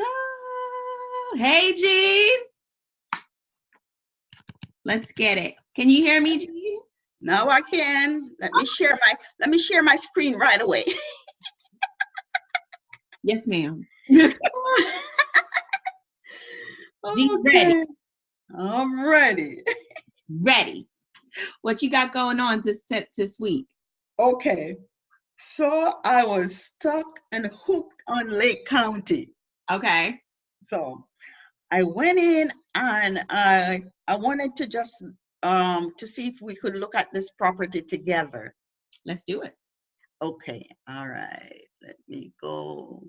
up? Hey, Jean. Let's get it. Can you hear me, Jean? Now I can. Let me share my screen right away. Yes, ma'am. Okay. Jean, ready. I'm ready. Ready. What you got going on this week? Okay. So I was stuck and hooked on Lake County. Okay. So I went in and I wanted to just to see if we could look at this property together. Let's do it. Okay. All right. Let me go.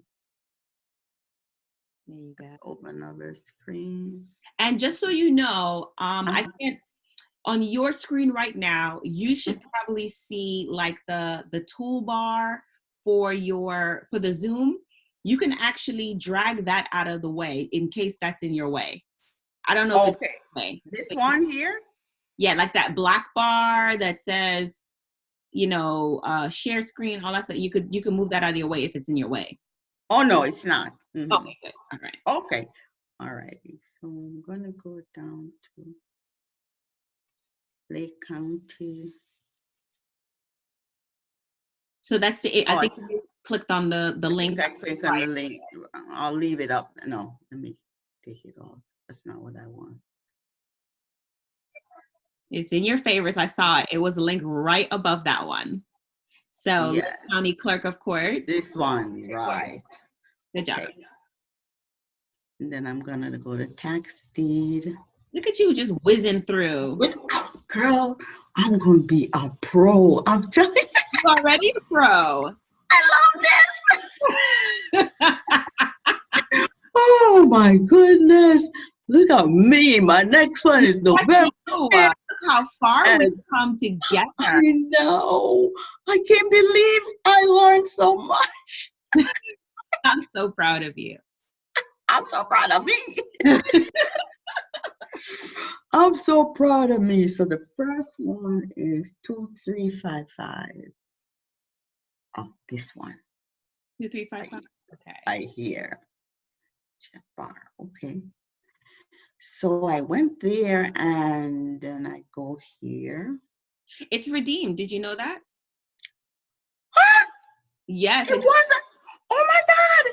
There you go. Open another screen. And just so you know, I can't. On your screen right now, you should probably see like the toolbar for the Zoom. You can actually drag that out of the way in case that's in your way. I don't know if it's in your way. This one here? Yeah, like that black bar that says, share screen, all that stuff. You can move that out of your way if it's in your way. Oh no, it's not. Mm-hmm. Okay, good. All right. Okay. All right. So I'm gonna go down to Lake County. So that's it. I think you clicked on the link. I click on the link. I'll leave it up. No, let me take it off. That's not what I want. It's in your favorites. I saw it. It was a link right above that one. So yes. Lake County Clerk of Courts. This one, right. Good job. Okay. And then I'm gonna go to tax deed. Look at you just whizzing through. Girl, I'm gonna be a pro. I'm telling you. You're already a pro. I love this. Oh my goodness. Look at me. My next one is November. Look how far we've come together. I know. I can't believe I learned so much. I'm so proud of you. I'm so proud of me. I'm so proud of me. So the first one is 2355. Oh, this one. 2355. Okay. I hear. Check bar. Okay. So I went there and then I go here. It's redeemed. Did you know that? Huh? Yes. It wasn't. Oh my God.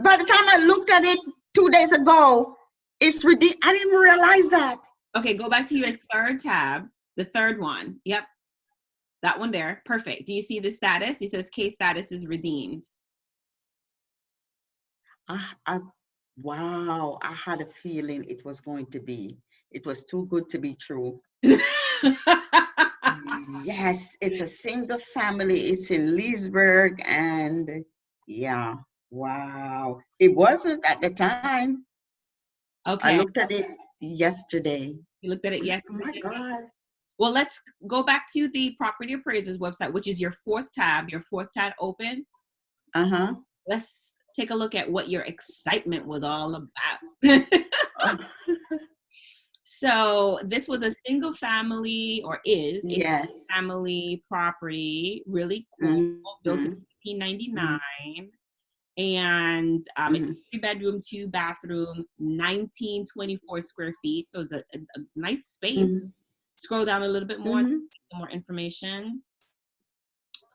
By the time I looked at it 2 days ago, it's redeemed. I didn't realize that. Okay, go back to your third tab, the third one. Yep. That one there. Perfect. Do you see the status? It says case status is redeemed. Wow, I had a feeling it was going to be. It was too good to be true. Yes, it's a single family. It's in Leesburg, and yeah, wow. It wasn't at the time. Okay. I looked at it yesterday. You looked at it yesterday? Oh my God. Well, let's go back to the property appraisers website, which is your fourth tab open. Uh-huh. Let's take a look at what your excitement was all about. So this was a single family, or is a single family property, really cool, built in 1899. And it's a 3-bedroom, 2-bathroom, 1924 square feet. So it's a nice space. Scroll down a little bit more, some more information,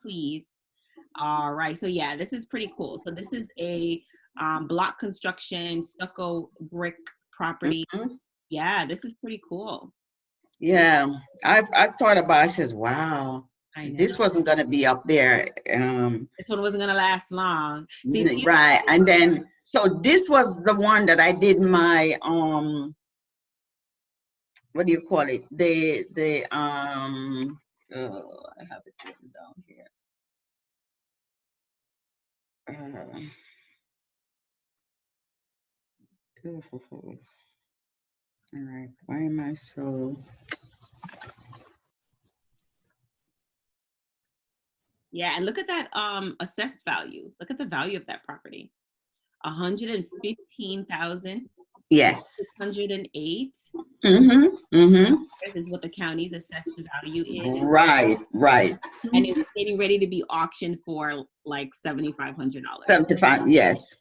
please. All right, so yeah, this is pretty cool. So this is a block construction, stucco brick property. Yeah, this is pretty cool. Yeah, I thought about it. I says, wow, this wasn't going to be up there. This one wasn't going to last long. See, right, and then, so this was the one that I did my, what do you call it? I have it written down here. All right, why am I so? Yeah, and look at that assessed value. Look at the value of that property. 115,000. Yes. 608. This is what the county's assessed value is. Right. And it's getting ready to be auctioned for like $7,500. 75, yes.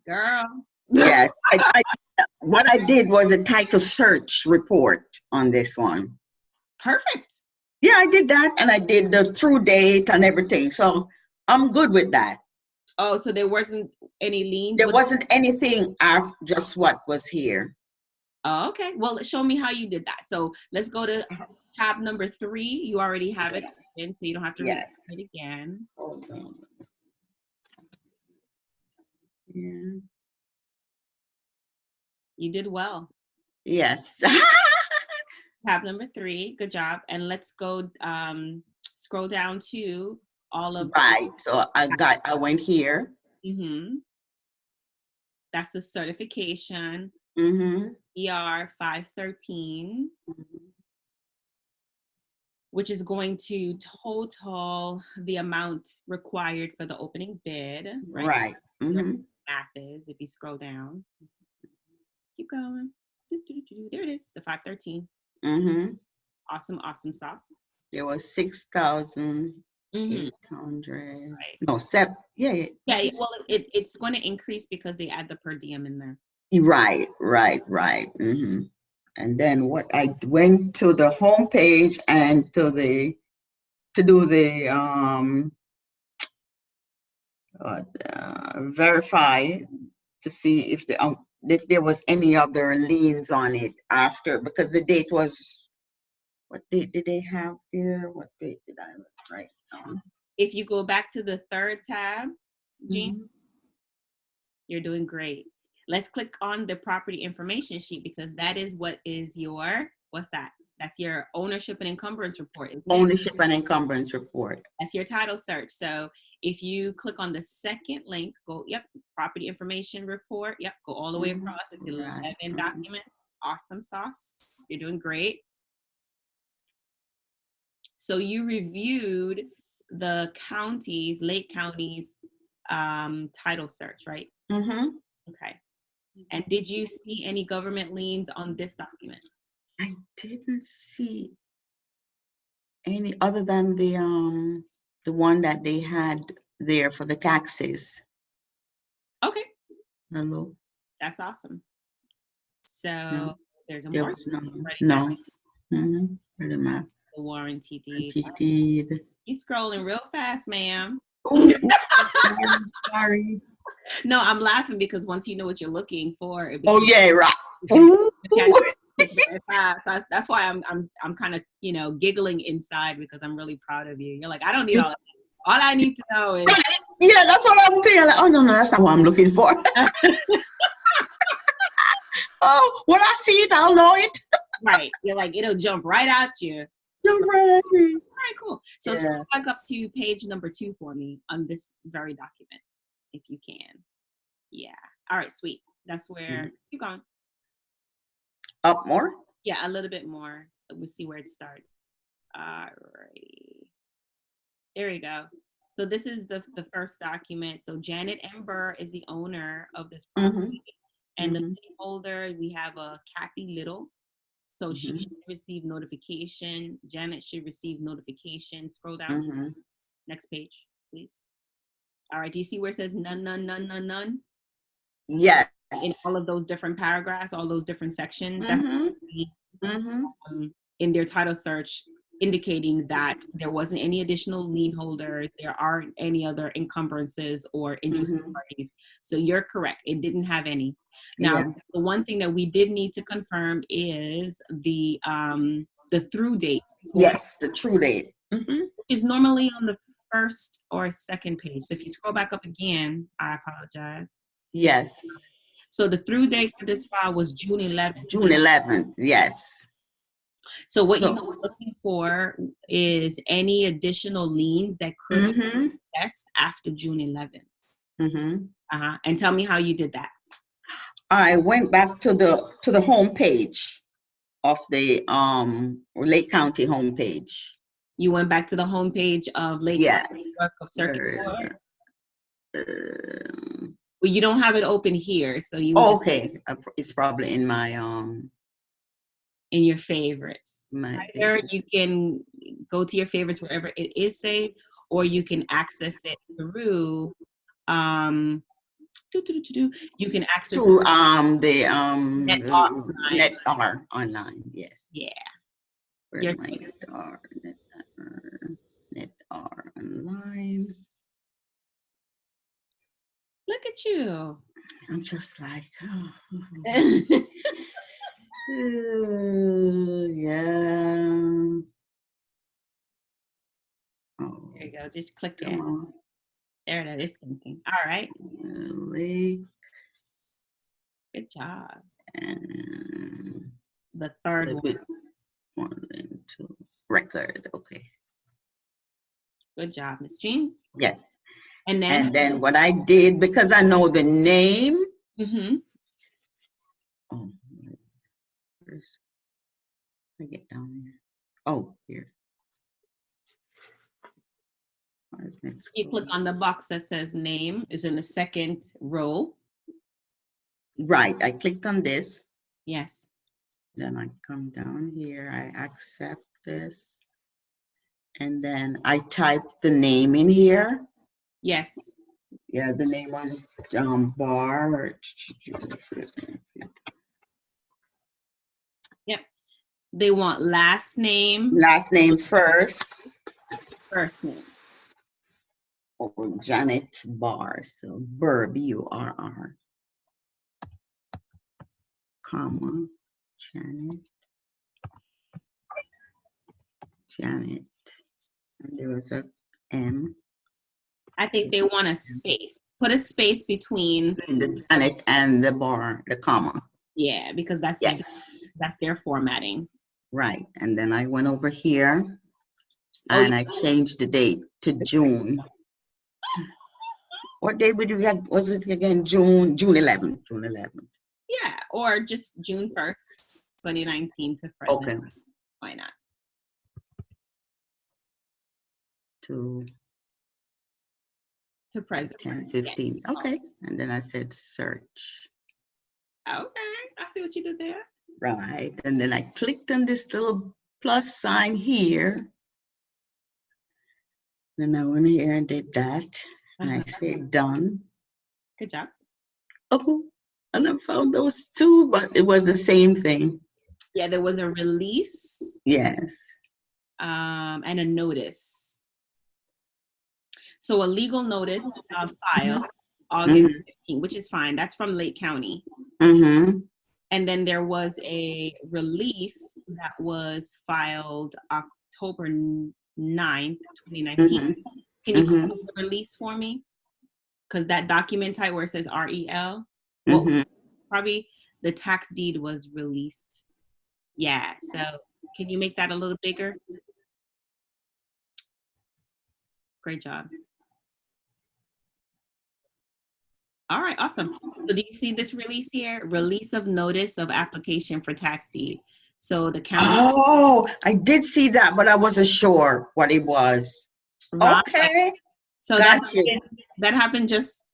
Girl. Yes. What I did was a title search report on this one. Perfect. Yeah, I did that, and I did the through date and everything. So I'm good with that. Oh, so there wasn't any liens? There wasn't anything after just what was here. Oh, okay. Well, show me how you did that. So let's go to tab number 3. You already have it in, so you don't have to read it again. Hold on. Yeah. You did well. Yes. Tab number 3. Good job. And let's go scroll down to all of right. So I went here. Mm-hmm. That's the certification. Mm-hmm. ER 513, which is going to total the amount required for the opening bid. Right. Mm-hmm. Math is if you scroll down. Keep going. There it is, the 513. Mm-hmm. Awesome, awesome sauce. There was 6,800. Right. No, 7. Yeah. Well, it's going to increase because they add the per diem in there. Right. Mm-hmm. And then what I went to the home page and to do the verify to see if there was any other liens on it after, because the date was, what date did they have here? What date did I write down? If you go back to the 3rd tab, Jean, Mm-hmm. you're doing great. Let's click on the property information sheet because that is what is your, what's that? That's your ownership and encumbrance report, isn't it? Ownership and encumbrance report. That's your title search. So if you click on the second link, go, property information report. Go all the way across. It's 11 documents. Awesome sauce. You're doing great. So you reviewed the counties, Lake County's title search, right? Mm-hmm. Okay. And did you see any government liens on this document? I didn't see any other than the one that they had there for the taxes. Okay. Hello. That's awesome. So No, there's a there warranty. was no. Mm-hmm. Pretty much. The warranty deed. You're scrolling real fast, ma'am. Sorry. No, I'm laughing because once you know what you're looking for, right. That's why I'm kind of giggling inside because I'm really proud of you. You're like, I don't need all that. All I need to know is that's what I'm saying. Like, oh no, that's not what I'm looking for. Oh, when I see it, I'll know it. Right. You're like, it'll jump right at you. Jump right at me. All right, cool. So scroll back up to page number 2 for me on this very document, if you can. Yeah. All right, sweet. That's where keep going. Up more? Yeah, a little bit more. We'll see where it starts. All right. There we go. So this is the first document. So Janet M. Burr is the owner of this property. And the holder, we have a Kathy Little. So she should receive notification. Janet should receive notification. Scroll down. Next page, please. All right. Do you see where it says none? Yes. In all of those different paragraphs, all those different sections. That's in their title search, indicating that there wasn't any additional lien holders, there aren't any other encumbrances or interested parties. So you're correct. It didn't have any. Now, the one thing that we did need to confirm is the through date. Yes, the true date. Is normally on the first or second page. So if you scroll back up again, I apologize. Yes. So the through date for this file was June 11th. June 11th, yes. So what you're looking for is any additional liens that could have been assessed after June 11th. And tell me how you did that. I went back to the home page of the Lake County homepage. You went back to the homepage of Lake County Clerk of Circuit Court. Well, you don't have it open here, so you. Okay, it's probably in my in your favorites. Either you can go to your favorites wherever it is saved, or you can access it through You can access to the Net online. Net R online. Yes. Yeah. Where's my Net R online? Look at you. I'm just like, oh. Yeah. Oh, there you go. Just click it. There it is. Thinking. All right. Link. Good job. And the third one. 1 and 2. Record. Okay. Good job, Miss Jean. Yes. And then what I did, because I know the name. Mm-hmm. Oh, where's I get down here? Oh, here. You click on the box that says name, is in the second row. Right. I clicked on this. Yes. Then I come down here. I accept this. And then I type the name in here. Yes. Yeah, the name was bar. Yep. They want last name. Last name first. First name. Oh, Janet Barr. So Burr, B-U-R-R. Comma. Janet. And there was a M. I think they want a space. Put a space between the Janet and the bar, the comma. Yeah, because that's that's their formatting. Right. And then I went over here and I changed the date to June. What day would you get? Was it again? June 11th. June 11th. Yeah, or just June 1st, 2019 to present. Okay. Why not? To present. 10/15. Yeah. Okay. And then I said search. Okay. I see what you did there. Right. And then I clicked on this little plus sign here. Then I went here and did that. And I said done. Good job. Oh, and I found those two, but it was the same thing. Yeah, there was a release. Yes. And a notice. So a legal notice filed August 15, which is fine. That's from Lake County. Mm-hmm. And then there was a release that was filed October 9th, 2019. Mm-hmm. Can you call the release for me? Because that document type where it says REL, well, probably the tax deed was released. Yeah, so can you make that a little bigger? Great job. All right, awesome. So do you see this release here? Release of notice of application for tax deed. So the county. Oh, I did see that, but I wasn't sure what it was. Right. Okay. So that happened just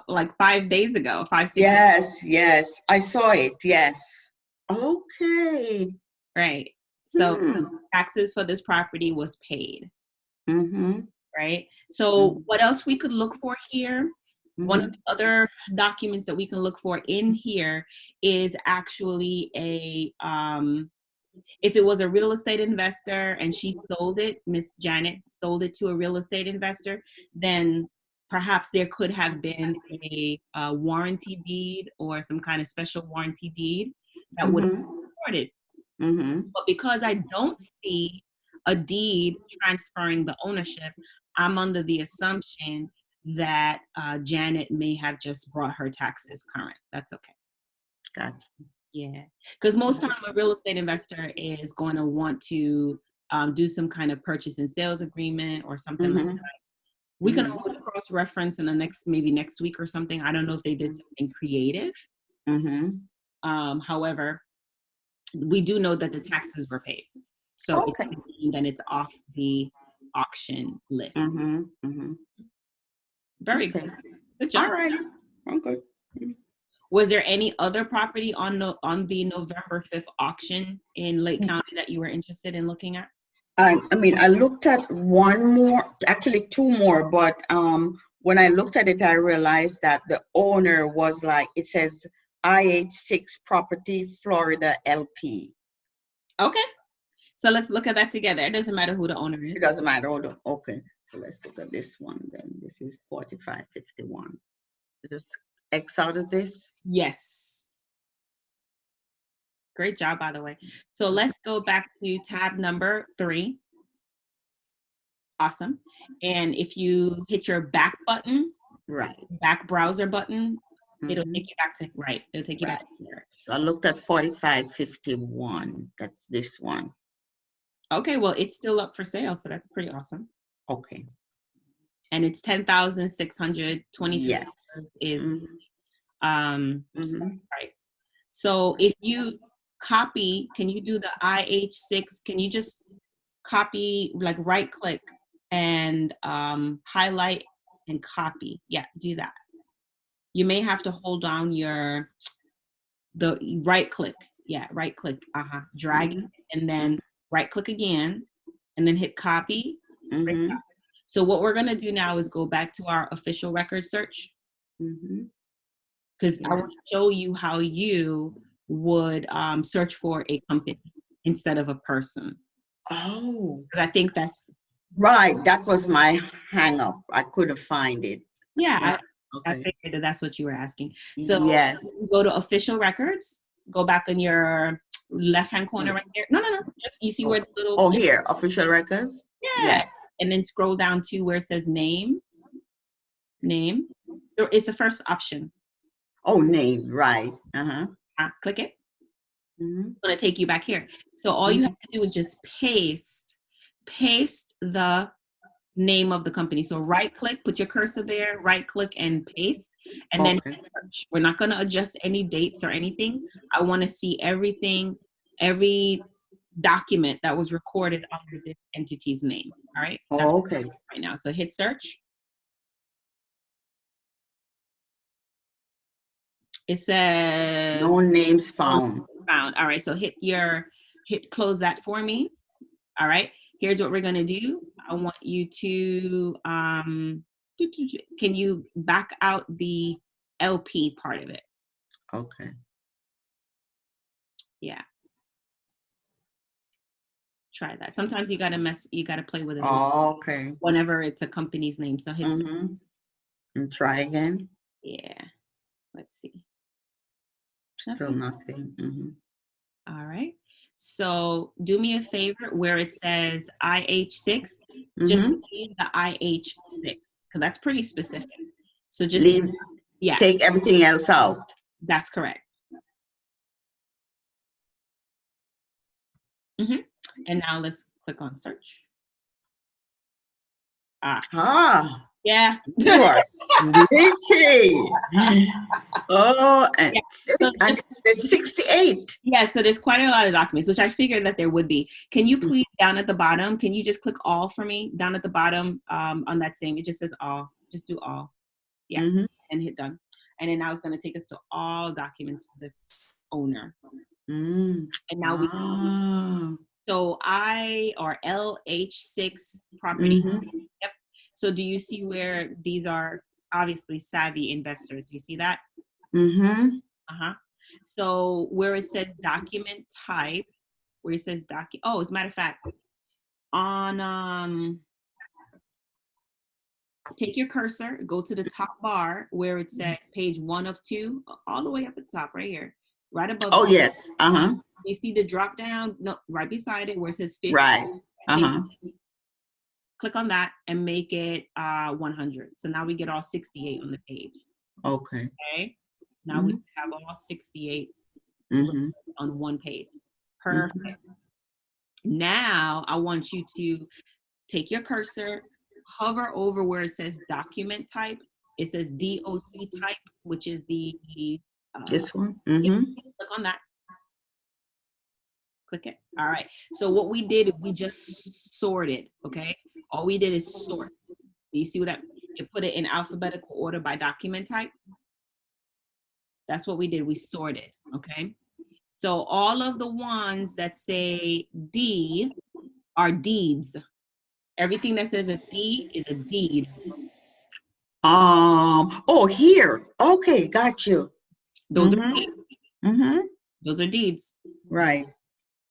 like 5 days ago, 5, 6 days. Yes, I saw it. Yes. Okay. Right. So taxes for this property was paid. Right. So what else we could look for here? One of the other documents that we can look for in here is actually a, if it was a real estate investor and she sold it, Miss Janet sold it to a real estate investor, then perhaps there could have been a warranty deed or some kind of special warranty deed that would have been recorded. But because I don't see a deed transferring the ownership, I'm under the assumption that Janet may have just brought her taxes current. That's okay. Gotcha. Yeah, because most time a real estate investor is going to want to do some kind of purchase and sales agreement or something like that. We can always cross-reference in the maybe next week or something. I don't know if they did something creative. However, we do know that the taxes were paid. So then it's off the auction list. Very good. Good job. All right. I'm good. Was there any other property on the November 5th auction in Lake County that you were interested in looking at? I mean, I looked at one more, actually two more, but when I looked at it, I realized that the owner was like, it says IH6 Property Florida LP. Okay. So let's look at that together. It doesn't matter who the owner is. It doesn't matter. Hold on. Okay. So let's look at this one then. This is 4551. Just X out of this. Yes. Great job, by the way. So let's go back to tab number 3. Awesome. And if you hit your back button, right, back browser button, it'll take you back to right. It'll take you back to here. So I looked at 4551. That's this one. Okay, well, it's still up for sale, so that's pretty awesome. Okay. And it's $10,620 yes. is price. So if you copy, can you do the IH6? Can you just copy, like right click and highlight and copy? Yeah, do that. You may have to hold down the right click. Yeah, right click. Drag it and then right click again and then hit copy. So what we're going to do now is go back to our official record search. Because I want to show you how you would search for a company instead of a person. Oh. Because I think that's right. That was my hang up. I couldn't find it. Yeah, I figured that's what you were asking. So you go to official records, go back in your left-hand corner right there. No. Just, you see where the little... Oh, here, official records? Yeah. Yes. And then scroll down to where it says name. Name. It's the first option. Oh, name, right. Click it. It's going to take you back here. So all you have to do is just paste the name of the company. So right click, put your cursor there, right click and paste, and then search. We're not going to adjust any dates or anything. I want to see everything, every document that was recorded under this entity's name. All right. That's okay. Right now. So hit search. It says no names found. All right. So close that for me. All right. Here's what we're going to do. I want you to, can you back out the LP part of it? Okay. Yeah. Try that. Sometimes you got to play with it. Okay. Whenever it's a company's name. So hit and try again. Yeah. Let's see. Still nothing. All right. So do me a favor where it says IH6, just leave the IH6 because that's pretty specific. So just leave, take everything else out. That's correct. And now let's click on search. Yeah. You are sneaky. Oh, and there's 68. Yeah, so there's quite a lot of documents, which I figured that there would be. Can you please, down at the bottom, can you just click all for me? Down at the bottom on that same, it just says all. Just do all. Yeah, and hit done. And then now it's going to take us to all documents for this owner. And now we can, so LH6 property. Yep. So do you see where these are obviously savvy investors? Do you see that? So where it says document type, where it says as a matter of fact, on take your cursor, go to the top bar where it says page 1 of 2, all the way up at the top right here, right above. Oh, yes. You see the drop down? No, right beside it where it says 50. Right. Click on that and make it 100. So now we get all 68 on the page. Okay. Now we have all 68 on one page. Perfect. Now I want you to take your cursor, hover over where it says document type. It says DOC type, which is the this one. Click on that. Click it. All right. So what we did, we just sorted. Okay. All we did is sort. Do you see what you put it in alphabetical order by document type? That's what we did. We sorted. Okay. So all of the ones that say D are deeds. Everything that says a D is a deed. Oh, here. Okay, got you. Those are deeds. Those are deeds. Right.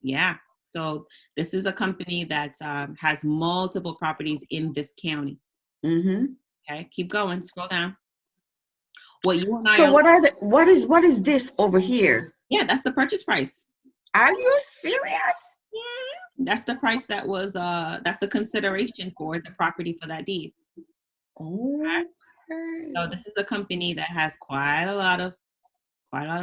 Yeah. So this is a company that has multiple properties in this county. Okay, keep going. Scroll down. What you and I So what is this over here? Yeah, that's the purchase price. Are you serious? Yeah. That's the price that was that's the consideration for the property for that deed. Okay. So this is a company that has quite a lot of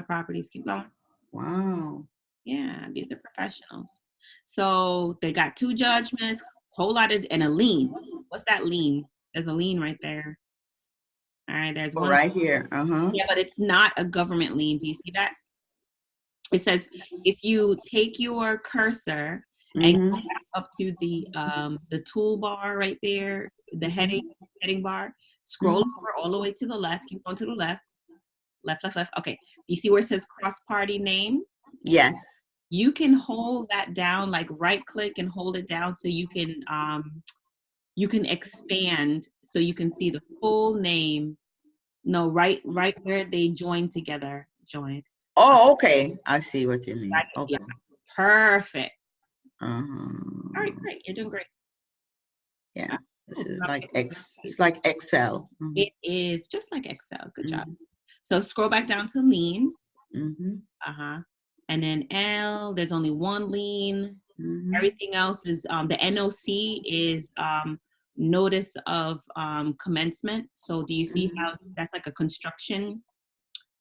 properties. Keep going. Wow. Yeah, these are professionals. So they got 2 judgments, whole lot of, and a lien. What's that lien? There's a lien right there. All right, there's one right here. Yeah, but it's not a government lien. Do you see that? It says if you take your cursor and go back up to the toolbar right there, the heading bar, scroll over all the way to the left, keep going to the left. Okay. You see where it says cross-party name? Yes. You can hold that down, like right click and hold it down so you can expand so you can see the full name. No, right where they join together. Join. Oh, okay. I see what you mean. Okay. Yeah. Perfect. All right, great. You're doing great. Yeah. This is like it's like Excel. It is just like Excel. Good job. So scroll back down to liens. And then L, there's only one lien. Everything else is the NOC is notice of commencement. So do you see how that's like a construction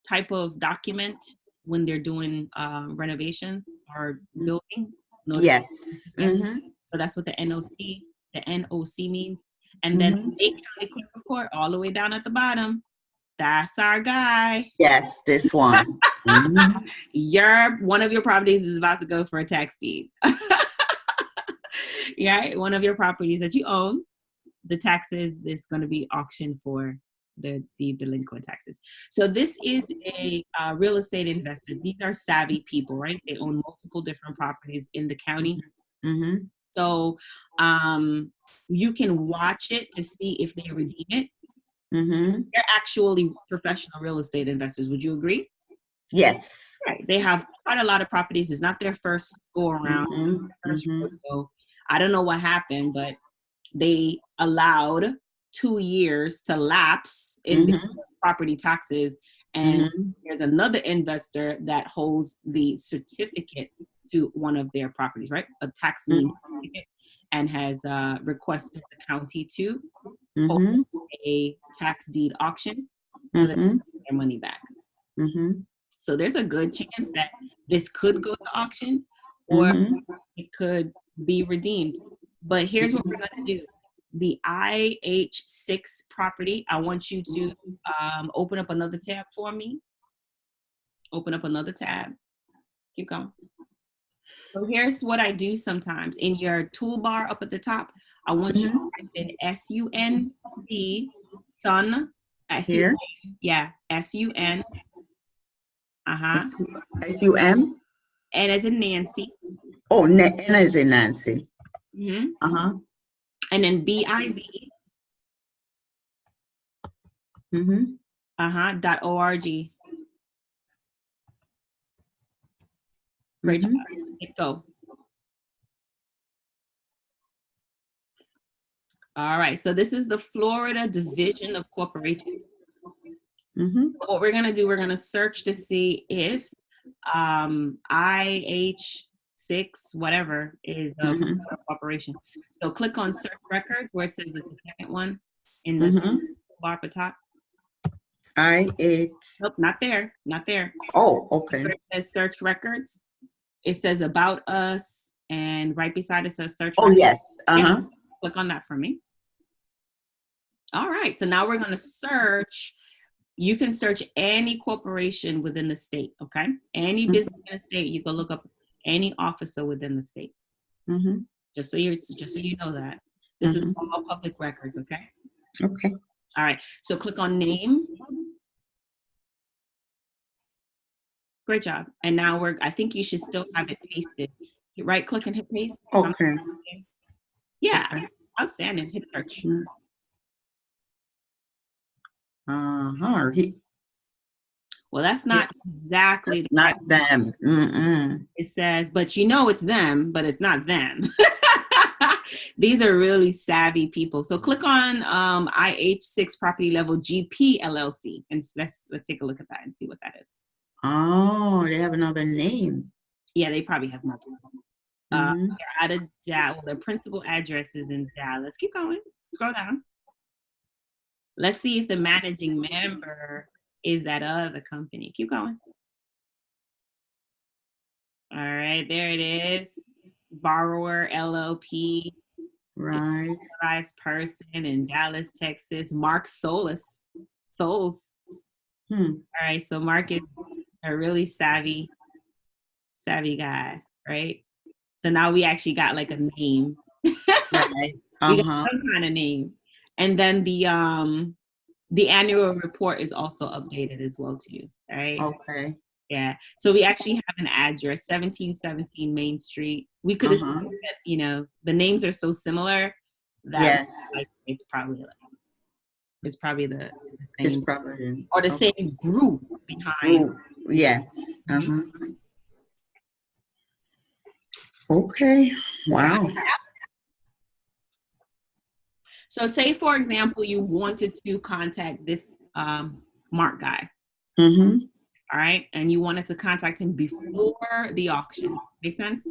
type of document when they're doing renovations or building? Yes. So that's what the NOC means. And then Lake County Clerk of Court, all the way down at the bottom. That's our guy. Yes, this one. One of your properties is about to go for a tax deed. Yeah, one of your properties that you own, the taxes is going to be auctioned for the delinquent taxes. So this is a real estate investor. These are savvy people, right? They own multiple different properties in the county. So you can watch it to see if they redeem it. They're actually professional real estate investors. Would you agree? Yes. Right. They have quite a lot of properties. It's not their first go around. I don't know what happened, but they allowed 2 years to lapse in property taxes. And there's another investor that holds the certificate to one of their properties, right? A tax lien certificate, and has requested the county to hold a tax deed auction so that they get their money back. So there's a good chance that this could go to auction or it could be redeemed. But here's what we're going to do. The IH6 property, I want you to open up another tab for me. Open up another tab. Keep going. So here's what I do sometimes. In your toolbar up at the top, I want you to type in SUNB, sun, Here? Yeah, SUN. SUM? N as in Nancy. Oh, N as in Nancy. And then BIZ. .org. Great job. Let's go. All right. So this is the Florida Division of Corporations. What we're going to do, we're going to search to see if IH6 whatever is a corporation. So click on search records where it says it's the second one in the bar at the top. Nope, not there. Not there. Oh, okay. Where it says search records. It says about us, and right beside it says search. Oh, records. yes. Yeah, click on that for me. All right. So now we're going to search. You can search any corporation within the state. Okay. Any business in the state. You can look up any officer within the state. Just so you know that this is all public records. Okay. Okay. All right. So click on name. Great job. And now I think you should still have it pasted. Right click and hit paste. Okay. Yeah. Okay. Outstanding. Hit search. Well, that's not exactly not them. It says, but you know it's them, but it's not them. These are really savvy people. So click on IH6 Property Level GP LLC, and let's take a look at that and see what that is. Oh, they have another name. Yeah, they probably have multiple. They're out of Dallas. Well, their principal address is in Dallas. Keep going. Scroll down. Let's see if the managing member is that other company. Keep going. All right, there it is. Borrower LLP. Right. Authorized person in Dallas, Texas. Mark Souls. All right, so Mark is a really savvy guy, right? So now we actually got like a name. Right. We got some kind of name. And then the annual report is also updated as well too. All right. Okay. Yeah. So we actually have an address, 1717 Main Street. We could have, you know, the names are so similar that like it's probably the same or the same group behind. Yeah. Okay. Wow. So say, for example, you wanted to contact this Mark guy. All right. And you wanted to contact him before the auction. Make sense?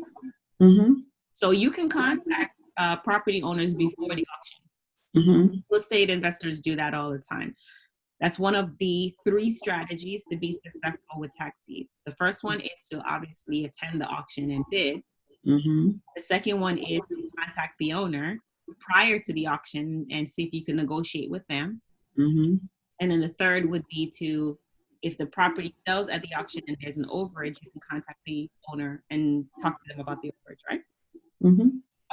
So you can contact property owners before the auction. Real estate investors do that all the time. That's one of the 3 strategies to be successful with tax deeds. The first one is to obviously attend the auction and bid. The second one is to contact the owner prior to the auction and see if you can negotiate with them. And then the third would be to, if the property sells at the auction and there's an overage, you can contact the owner and talk to them about the overage, right?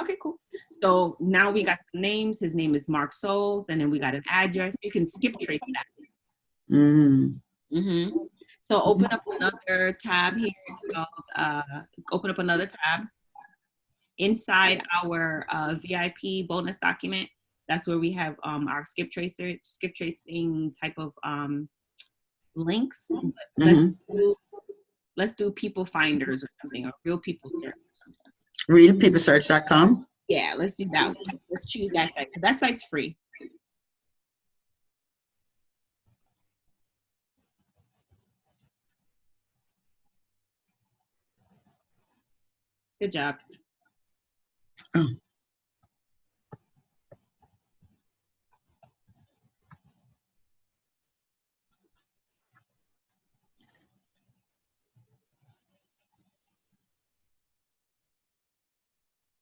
Okay, cool. So now we got some names. His name is Mark Souls, and then we got an address. You can skip trace that. So open up another tab here. It's called, open up another tab. Inside our VIP bonus document, that's where we have our skip tracing type of links. Let's do people finders or something, or real people search or something. Realpeoplesearch.com? Yeah, let's do that one. Let's choose that site. That site's free. Good job.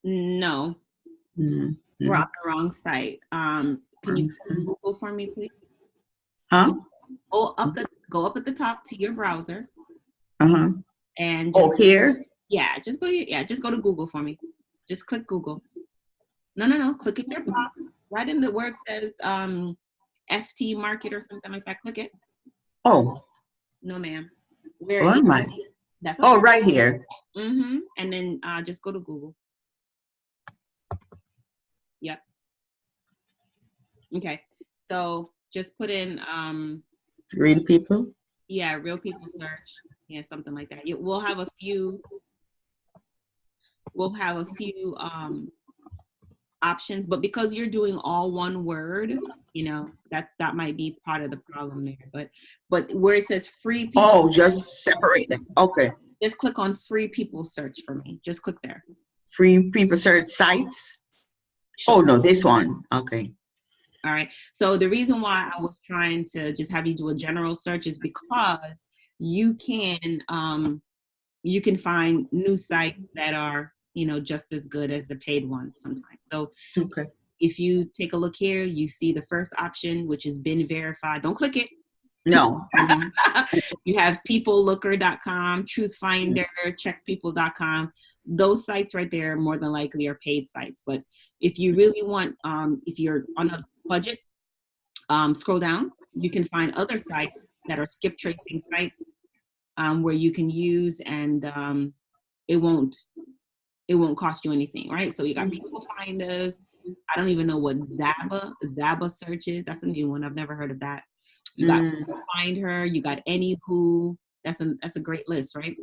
No. We're on the wrong site. Can you Google for me, please? Go up at the top to your browser. And just here? Yeah, just go to Google for me. Just click Google. No. Click in your box. Right in the where it says FT Market or something like that. Click it. Oh. No, ma'am. Where am I? That's okay. Oh, right here. And then just go to Google. Yep. Okay. So just put in Real people? Yeah, real people search. Yeah, something like that. We'll have a few options, but because you're doing all one word, you know, that might be part of the problem there. But where it says free people. Oh, just separate them. Okay. Just click on free people search for me. Just click there. Free people search sites? Sure. Oh, no, this one. Okay. All right. So the reason why I was trying to just have you do a general search is because you can find new sites that are, you know, just as good as the paid ones sometimes. So if you take a look here, you see the first option, which is been verified. Don't click it. No. You have peoplelooker.com, truthfinder, checkpeople.com. Those sites right there more than likely are paid sites. But if you really want, if you're on a budget, scroll down. You can find other sites that are skip tracing sites where you can use, and it won't cost you anything, right? So you got people finders. I don't even know what Zaba search is. That's a new one. I've never heard of that. You got Find Her, you got Any Who. That's a great list, right?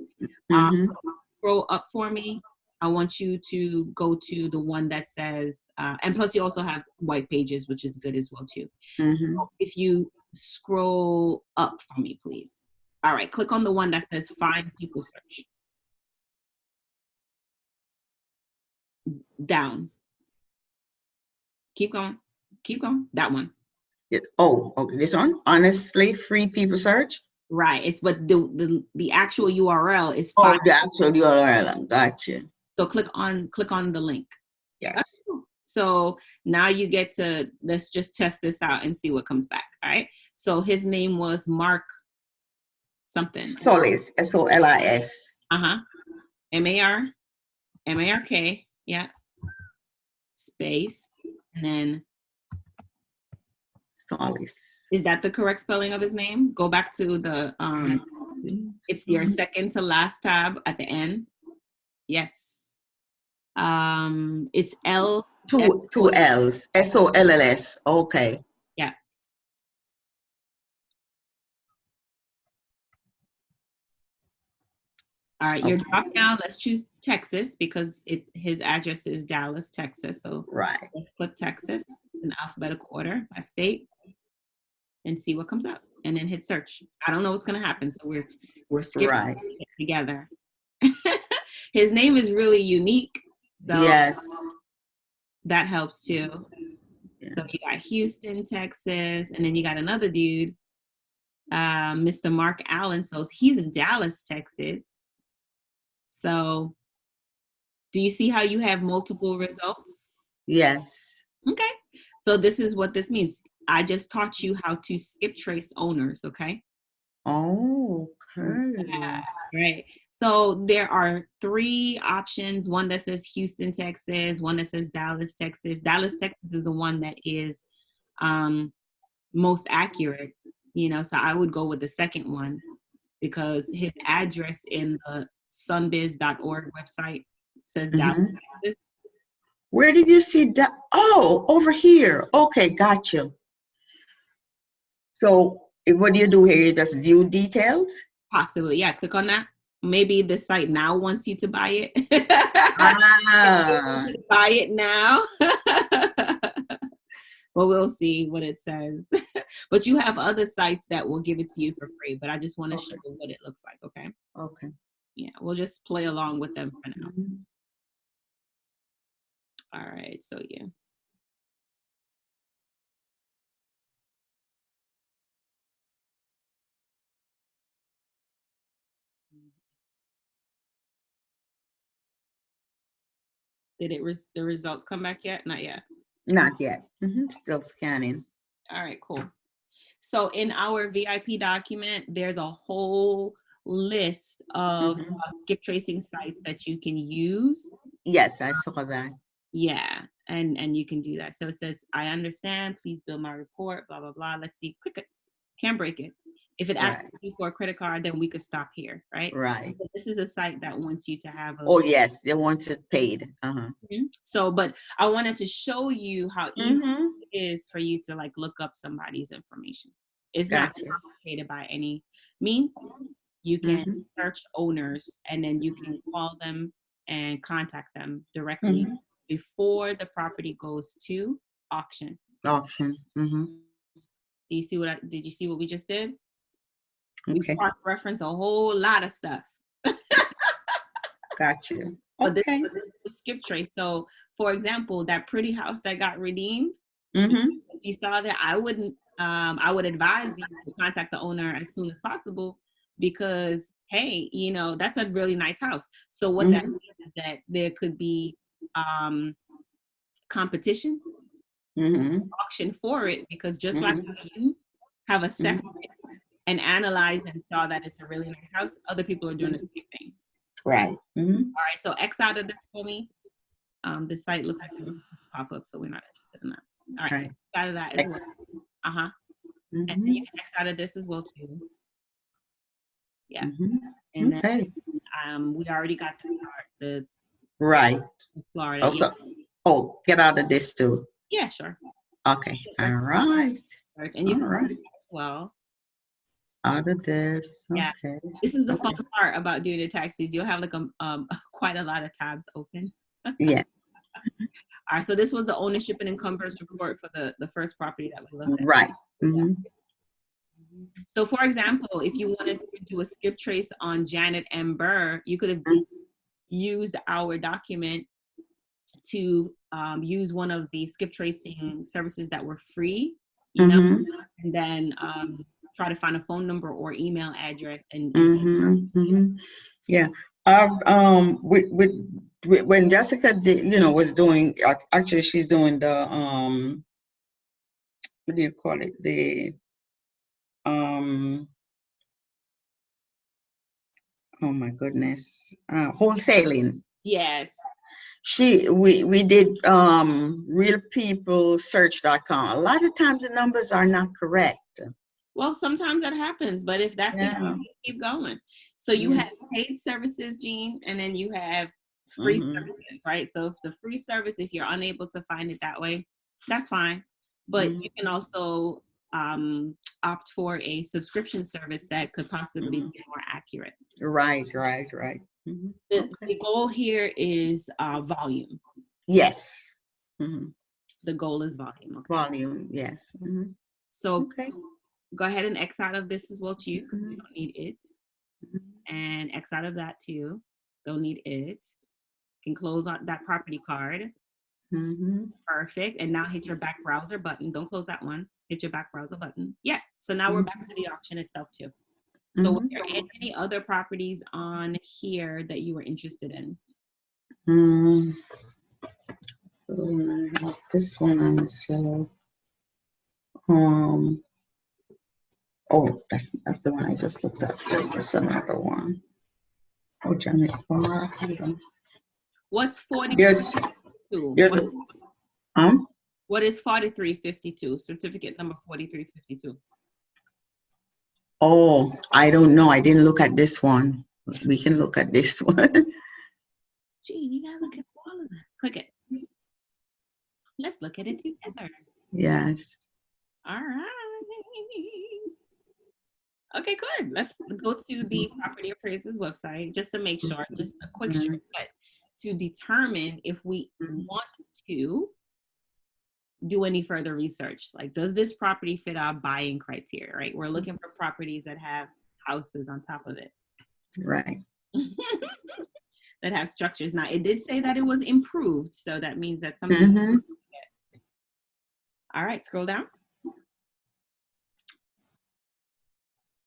Scroll up for me. I want you to go to the one that says, and plus you also have white pages, which is good as well too. So if you scroll up for me, please. All right, click on the one that says Find People Search. Down. Keep going. Keep going. That one. Oh, okay. This one. Honestly, Free People Search. Right. It's but the actual URL is. Oh, the actual URL. Gotcha. So click on the link. Yes. So now you get to, let's just test this out and see what comes back. All right. So his name was Mark something. Solis. SOLIS. MARK. Yeah. Space. And then Solis. Is that the correct spelling of his name? Go back to the it's your second to last tab at the end. Yes. It's L. Two L's. SOLLS. Okay. Yeah. All right, your drop down, let's choose Texas because his address is Dallas, Texas. So let's put Texas in alphabetical order by state and see what comes up, and then hit search. I don't know what's gonna happen, so we're skipping it together. His name is really unique. So yes. That helps too. Yeah. So you got Houston, Texas, and then you got another dude, Mr. Mark Allen. So he's in Dallas, Texas. So do you see how you have multiple results? Yes. Okay. So this is what this means. I just taught you how to skip trace owners, okay? Oh, okay. Yeah, right. So there are 3 options, one that says Houston, Texas, one that says Dallas, Texas. Dallas, Texas is the one that is most accurate, so I would go with the second one because his address in the sunbiz.org website says Dallas, Texas. Where did you see that? Oh, over here. Okay, gotcha. So what do you do here? You just view details? Possibly, yeah. Click on that. Maybe the site now wants you to buy it. Buy it now. Well, we'll see what it says. But you have other sites that will give it to you for free. But I just want to show you what it looks like, okay? Okay. Yeah, we'll just play along with them for now. All right, so yeah. Did the results come back yet? Not yet. Not yet. Still scanning. All right, cool. So in our VIP document, there's a whole list of skip tracing sites that you can use. Yes, I saw that. Yeah, and you can do that. So it says, I understand, please build my report, blah, blah, blah. Let's see, click it, can't break it. If it asks you for a credit card, then we could stop here, right? Right. But this is a site that wants you to have Oh, yes, they want it paid. So, but I wanted to show you how easy it is for you to look up somebody's information. It's not complicated by any means. You can search owners and then you can call them and contact them directly before the property goes to auction. Did you see what we just did? We cross-reference a whole lot of stuff. Gotcha. But this is a skip trace. So, for example, that pretty house that got redeemed, if you saw that, I would advise you to contact the owner as soon as possible because, hey, that's a really nice house. So what that means is that there could be competition, auction for it, because just like you have assessed it and analyzed and saw that it's a really nice house, other people are doing the same thing. Right. All right, so X out of this for me. This site looks like it will pop up, so we're not interested in that. All right, X out of that as well. And then you can X out of this as well too. Yeah. And then we already got this part, the Florida. Oh, get out of this too. Yeah, sure. Okay. All right. And you can as well. Out of this. Yeah. Okay. This is the fun part about doing the taxes. You'll have like quite a lot of tabs open. Yeah. All right. So this was the ownership and encumbrance report for the first property that we looked at. Right. Mm-hmm. Yeah. So for example, if you wanted to do a skip trace on Janet M. Burr, you could have used our document to use one of the skip tracing services that were free, you know, and then try to find a phone number or email address and yeah. When Jessica did, was doing, actually she's doing the what do you call it, the oh my goodness, wholesaling. Yes. We did realpeoplesearch.com. A lot of times the numbers are not correct. Well, sometimes that happens, but if that's the case, keep going. So you have paid services, Jean, and then you have free services, right? So if the free service, if you're unable to find it that way, that's fine. But you can also opt for a subscription service that could possibly be more accurate. Right. The goal here is volume. Yes. The goal is volume. Okay? Volume, yes. So go ahead and X out of this as well too, because we don't need it. And X out of that too. Don't need it. Can close on that property card. Perfect. And now hit your back browser button. Don't close that one. Hit your back browser button. Yeah. So now we're back to the auction itself too. So were there any other properties on here that you were interested in? This one on yellow. Oh, that's the one I just looked up. That's another one. Oh, Janet. What's 4352? What is 4352? Certificate number 4352. Oh, I don't know. I didn't look at this one. We can look at this one. Gee, you gotta look at all of that. Click it. Let's look at it together. Yes. All right. Okay, good. Let's go to the property appraiser's website just to make sure, just a quick shortcut to determine if we want to do any further research. Like, does this property fit our buying criteria, right? We're looking for properties that have houses on top of it. Right. That have structures. Now, it did say that it was improved, so that means that something. All right, scroll down.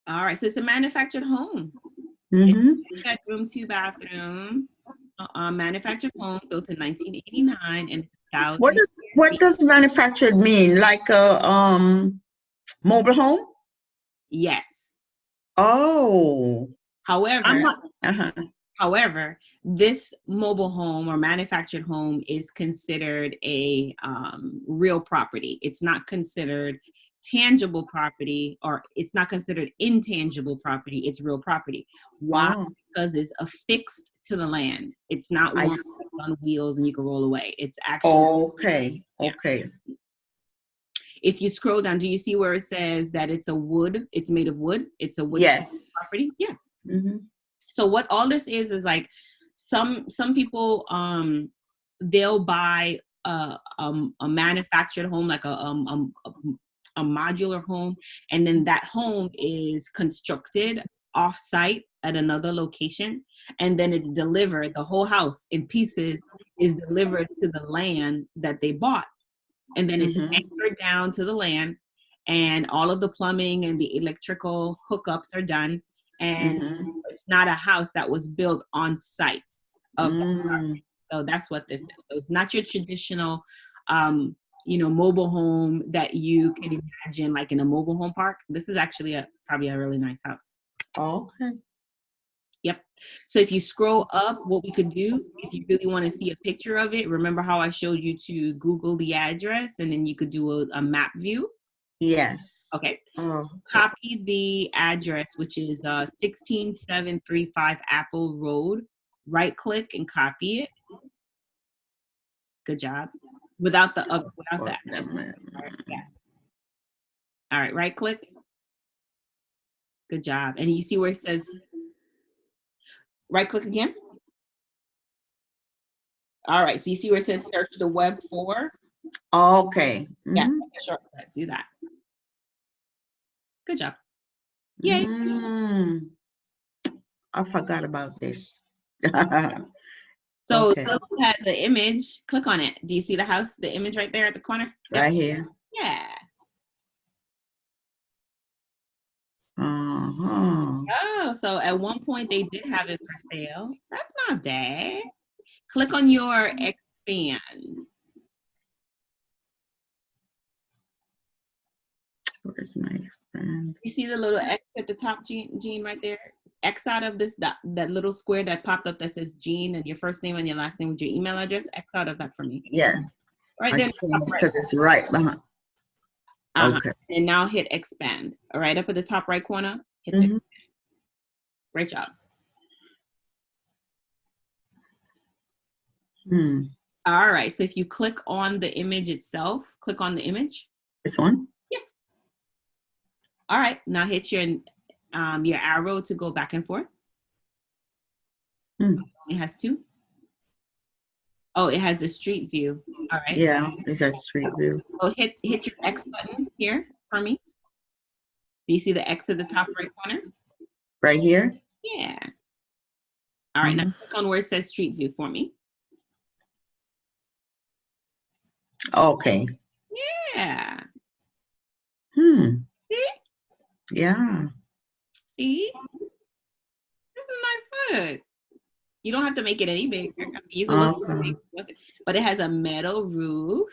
All right, so it's a manufactured home. It's a bedroom, 2-bathroom, manufactured home built in 1989 and 1,000. What does manufactured mean? Like a mobile home? Yes. Oh. However, this mobile home or manufactured home is considered a real property. It's not considered tangible property, or it's not considered intangible property. It's real property. Why? Because it's affixed to the land. It's not one on wheels and you can roll away. It's actually okay. If you scroll down, do you see where it says that it's a wood? It's made of wood. It's a wood property. Yeah. So what all this is like some people they'll buy a manufactured home, like a modular home, and then that home is constructed off-site at another location, and then it's delivered. The whole house in pieces is delivered to the land that they bought, and then it's anchored down to the land, and all of the plumbing and the electrical hookups are done, and it's not a house that was built on site of the property. So that's what this is. So it's not your traditional mobile home that you can imagine like in a mobile home park. This is actually probably a really nice house. Okay. Yep. So if you scroll up, what we could do, if you really want to see a picture of it, remember how I showed you to Google the address and then you could do a map view? Yes. Okay. Copy the address, which is 16735 Apple Road. Right click and copy it. Good job. Without the address. Yeah. All right, right click. Good job. And you see where it says, right click again? All right, so you see where it says search the web for? Okay. Yeah, that's a shortcut. Do that. Good job. Yay. I forgot about this. So okay. it has an image. Click on it. Do you see the house, the image right there at the corner? Right here. Yeah. Uh-huh. Oh, so at one point they did have it for sale. That's not bad. Click on your expand. Where's my expand? You see the little X at the top, Jean, right there? X out of this, that little square that popped up that says Jean and your first name and your last name with your email address. X out of that for me. Yeah. Right there. Because it's right behind. Okay. And now hit expand. All right, up at the top right corner, hit the expand. Great job. All right, so if you click on the image itself, click on the image. This one? Yeah. All right, now hit your arrow to go back and forth. It has two. Oh, it has the street view. All right. Yeah, it has street view. So hit your X button here for me. Do you see the X at the top right corner? Right here? Yeah. All right, now click on where it says street view for me. Okay. Yeah. See? Yeah. See? This is nice hood. You don't have to make it any bigger. I mean, you can look big, but it has a metal roof.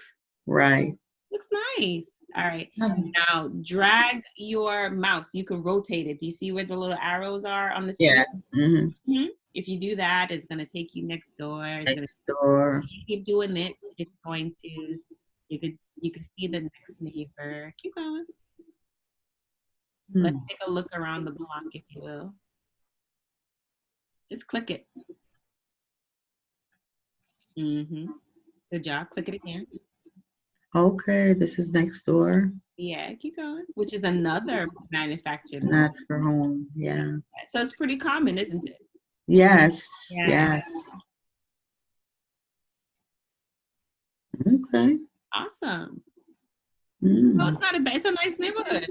Right. Looks nice. All right. Now drag your mouse. You can rotate it. Do you see where the little arrows are on the screen? Yeah. If you do that, it's going to take you next door. Next door. Keep doing it. It's going to. You can see the next neighbor. Keep going. Let's take a look around the block, if you will. Just click it. Good job. Click it again. Okay, this is next door. Yeah, keep going. Which is another manufactured. Not for home. Yeah. So it's pretty common, isn't it? Yes. Yeah. Yes. Okay. Awesome. Oh, it's not a bad. It's a nice neighborhood.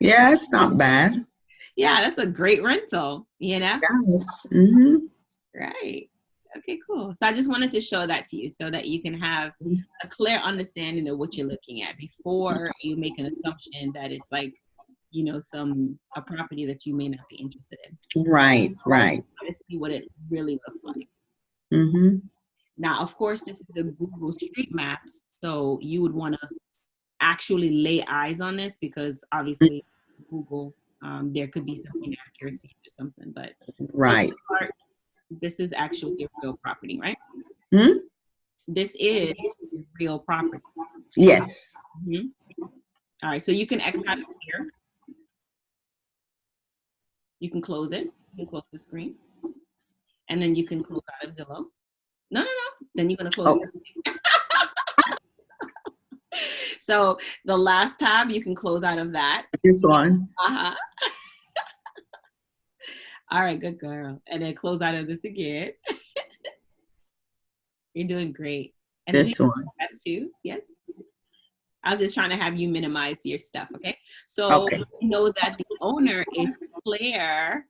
Yeah, it's not bad. Yeah, that's a great rental. You know. Yes. Right. Okay, cool. So I just wanted to show that to you so that you can have a clear understanding of what you're looking at before you make an assumption that it's like, you know, a property that you may not be interested in. Right, right. To see what it really looks like. Now, of course, this is a Google Street Maps, so you would want to actually lay eyes on this because obviously Google, there could be some inaccuracies or something, but right. This is actually real property, right? This is real property. Yes. All right, so you can X out of here. You can close it. You can close the screen. And then you can close out of Zillow. No. Then you're going to close it. So the last tab, you can close out of that. This one. All right, good girl. And then close out of this again. You're doing great. And this one. Too. Yes. I was just trying to have you minimize your stuff, okay? So you know that the owner is Claire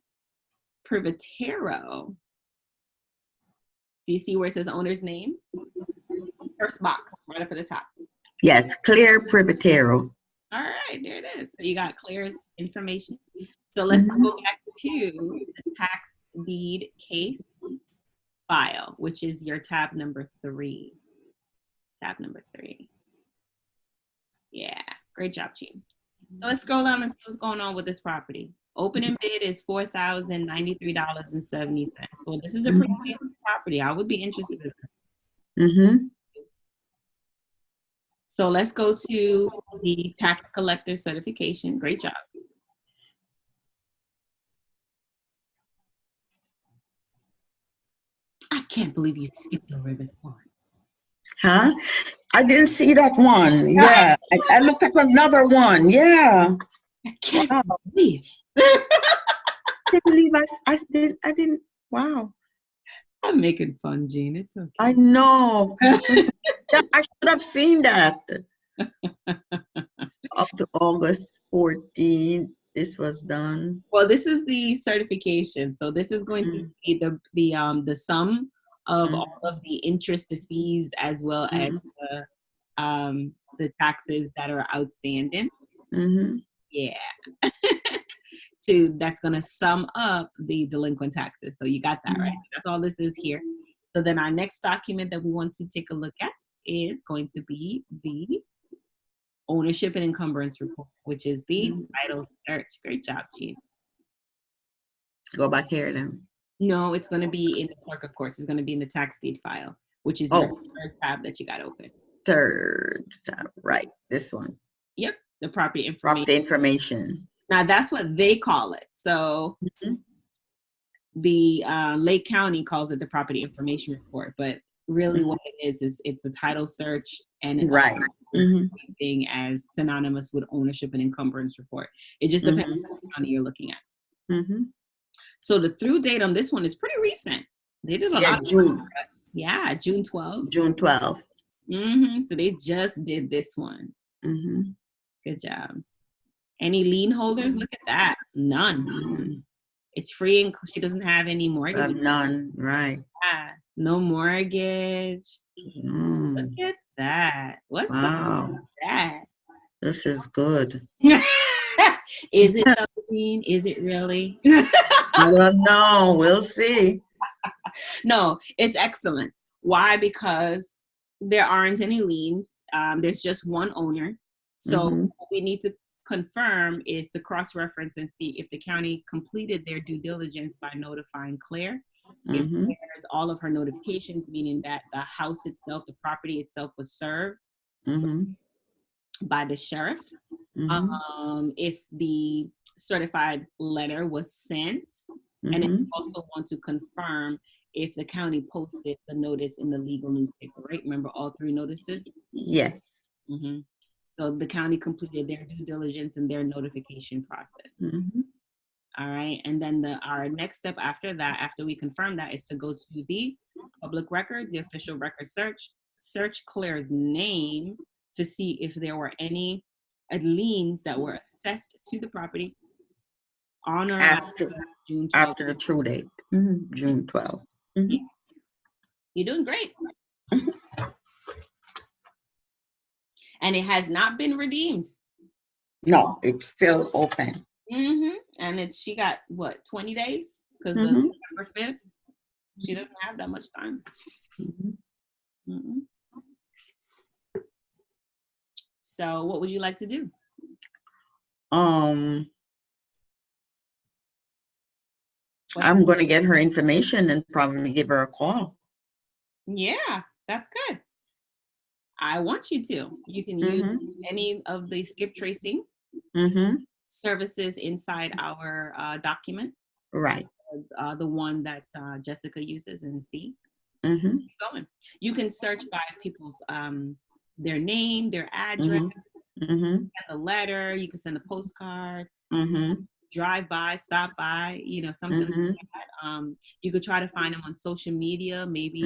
Privatero. Do you see where it says owner's name? First box, right up at the top. Yes, Claire Privatero. All right, there it is. So you got Claire's information. So let's go back to the tax deed case file, which is your tab number 3. Tab number 3. Yeah, great job, Jean. So let's scroll down and see what's going on with this property. Opening bid is $4,093.70. Well, this is a pretty decent property. I would be interested in this. So let's go to the tax collector certification. Great job. I can't believe you skipped over this one. Huh? I didn't see that one. Yeah. I looked at another one. Yeah. I can't believe it. can't believe I didn't. Wow. I'm making fun, Jean. It's okay. I know. Yeah, I should have seen that. Up to August 14th, this was done. Well, this is the certification. So this is going to be the sum of all of the interest, the fees, as well as the taxes that are outstanding. Yeah. That's going to sum up the delinquent taxes. So you got that, right? That's all this is here. So then our next document that we want to take a look at is going to be the ownership and encumbrance report, which is the title search. Great job, Jean. Go back here then. No, it's going to be in the clerk of course. It's going to be in the tax deed file, which is your third tab that you got open. Third tab, right? This one. Yep, the property information. Property information. Now that's what they call it. So the Lake County calls it the property information report, but really what it is it's a title search and it's the same thing as synonymous with ownership and encumbrance report. It just depends on what county you're looking at. So the through date on this one is pretty recent. They did a lot of June. progress. Yeah, June 12th. June 12th. So they just did this one. Good job. Any lien holders? Look at that. None. It's free and she doesn't have any mortgage. None, right. Yeah, no mortgage. Look at that. What's up with that? This is good. Is it something? Is it really? I don't know. We'll see. No, it's excellent. Why? Because there aren't any liens. There's just one owner. So what we need to confirm is to cross-reference and see if the county completed their due diligence by notifying Claire. If there's all of her notifications, meaning that the house itself, the property itself was served by the sheriff. If the certified letter was sent, and then we also want to confirm if the county posted the notice in the legal newspaper, right? Remember all three notices? Yes. So the county completed their due diligence and their notification process. All right, and then our next step after that, after we confirm that, is to go to the public records, the official record search Claire's name to see if there were any liens that were assessed to the property on or after June 12th. After the true date, June 12th. You're doing great. And it has not been redeemed. No, it's still open. And she got what, 20 days? Because the November 5th, she doesn't have that much time. So what would you like to do? I'm going to get her information and probably give her a call. Yeah, that's good. I want you to. You can use any of the skip tracing services inside our document. Right. The one that Jessica uses in C. Keep going. You can search by people's their name, their address, send a letter. You can send a postcard. Drive by, stop by, something like that. You could try to find them on social media. Maybe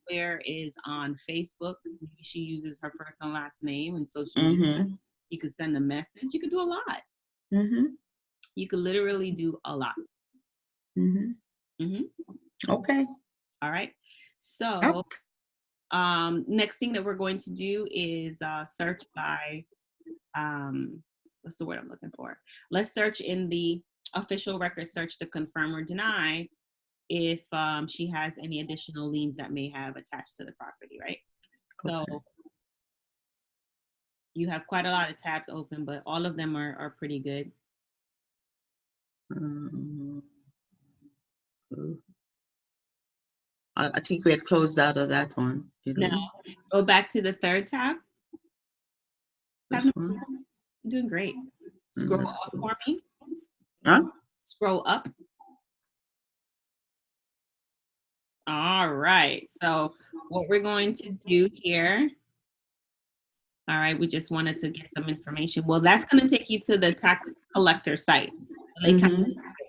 Claire is on Facebook. Maybe she uses her first and last name and social media. You could send a message. You could do a lot. You could literally do a lot. Okay. All right. So next thing that we're going to do is search by what's the word I'm looking for? Let's search in the official record search to confirm or deny if she has any additional liens that may have attached to the property, right? So you have quite a lot of tabs open, but all of them are pretty good. I think we had closed out of that one. No, go back to the third tab. You're doing great. Scroll up for me. Scroll up. All right. So what we're going to do here. All right. We just wanted to get some information. Well, that's going to take you to the tax collector site.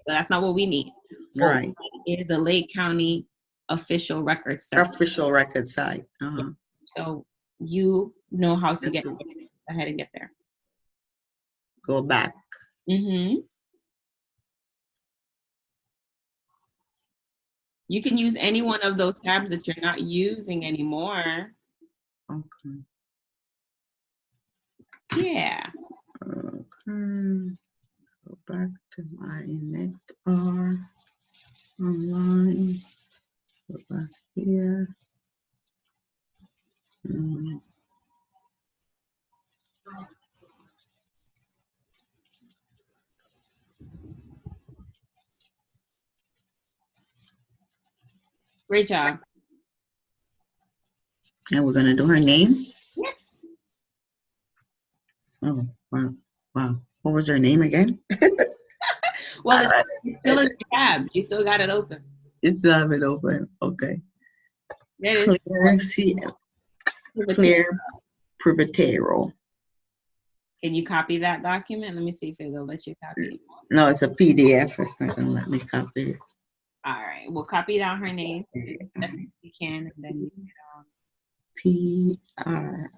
So that's not what we need. What we need is a Lake County official record site. Official record site. So you know how to get ahead and get there. Go back. You can use any one of those tabs that you're not using anymore. Okay. Yeah. Okay. Go back to my NetR online. Go back here. Great job. And we're going to do her name? Yes. Oh, wow. Wow. What was her name again? Well, it's still in the tab. You still got it open. You still have it open. Okay. There Claire Privatero. Can you copy that document? Let me see if it'll let you copy it. No, it's a PDF. It's not going to let me copy it. All right. We'll copy down her name as you can, and then you Privitero.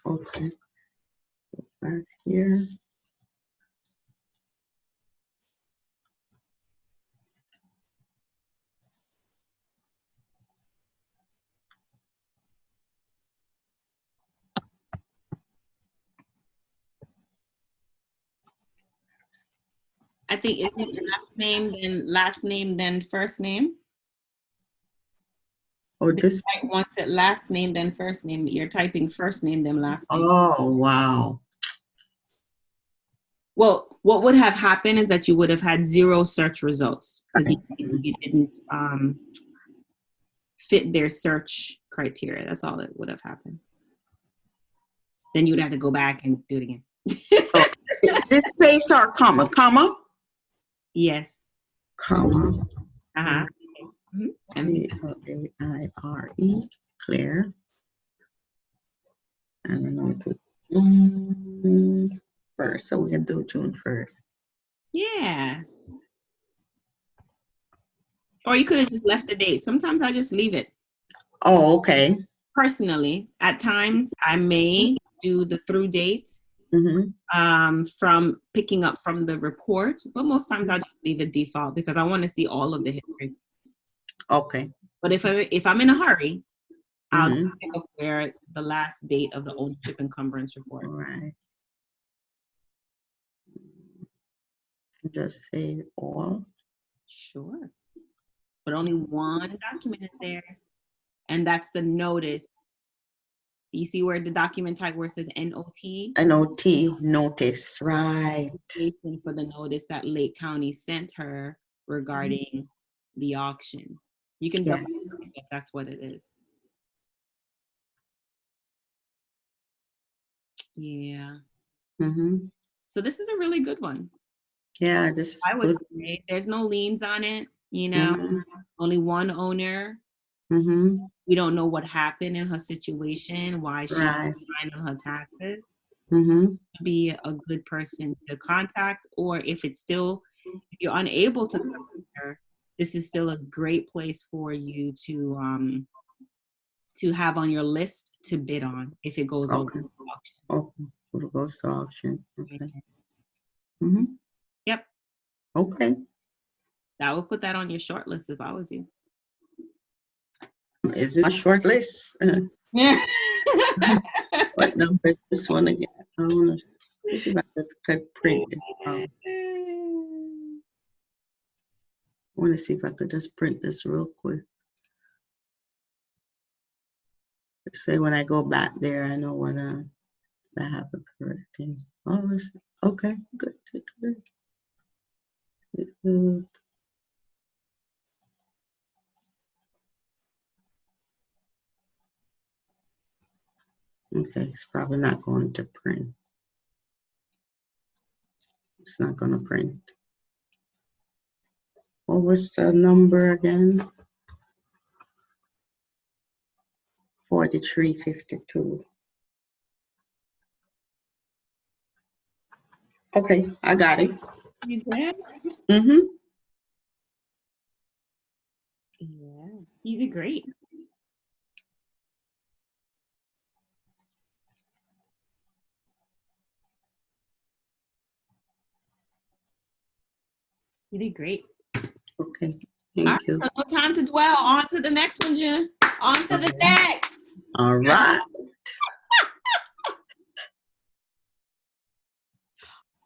Okay. Back here. I think isn't it last name then first name? Oh, this once it last name then first name. You're typing first name then last name. Oh, wow. Well, what would have happened is that you would have had 0 search results because you didn't fit their search criteria. That's all that would have happened. Then you would have to go back and do it again. This space or comma? Comma? Yes. Comma. C-L-A-I-R-E, Claire. And then we put June 1st. So we can do June 1st. Yeah. Or you could have just left the date. Sometimes I just leave it. Oh, okay. Personally, at times I may do the through date from picking up from the report, but most times I'll just leave it default because I want to see all of the history. Okay. But if I'm in a hurry, I'll pick up where the last date of the ownership encumbrance report. All right. Just say all. Sure. But only one document is there. And that's the notice. You see where the document type where it says NOT? NOT, notice, right. For the notice that Lake County sent her regarding the auction. You can double check if that's what it is. Yeah. So this is a really good one. Yeah, this is I would say there's no liens on it, you know, only one owner. We don't know what happened in her situation, why she was behind on her taxes. Be a good person to contact, or if you're unable to contact her, this is still a great place for you to have on your list to bid on if it goes over to auction. If it goes to auction. Okay. Yep. Okay. I would put that on your short list if I was you. Is it a short list? What number is this one again? I want to see if I could print it. I want to see if I could just print this real quick. Say when I go back there, I know what I have the correct thing. Oh, okay, good. Okay, it's probably not going to print. It's not going to print. What was the number again? 4352. Okay, I got it. You did? Mm-hmm. Yeah, you did great. You did great. Okay, All right, thank you. so no time to dwell. On to the next one, June. On to the next. All right.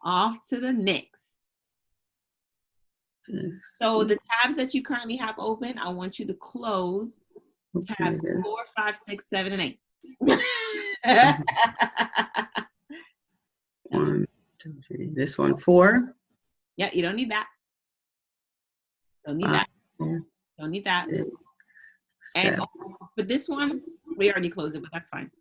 Off to the next. So the tabs that you currently have open, I want you to close tabs 4, 5, 6, 7, and 8. 1, 2, 3. This one 4. Yeah, you don't need that. Don't need 5, that. 4, Don't need that. 6, And 7. for this one, we already closed it, but that's fine.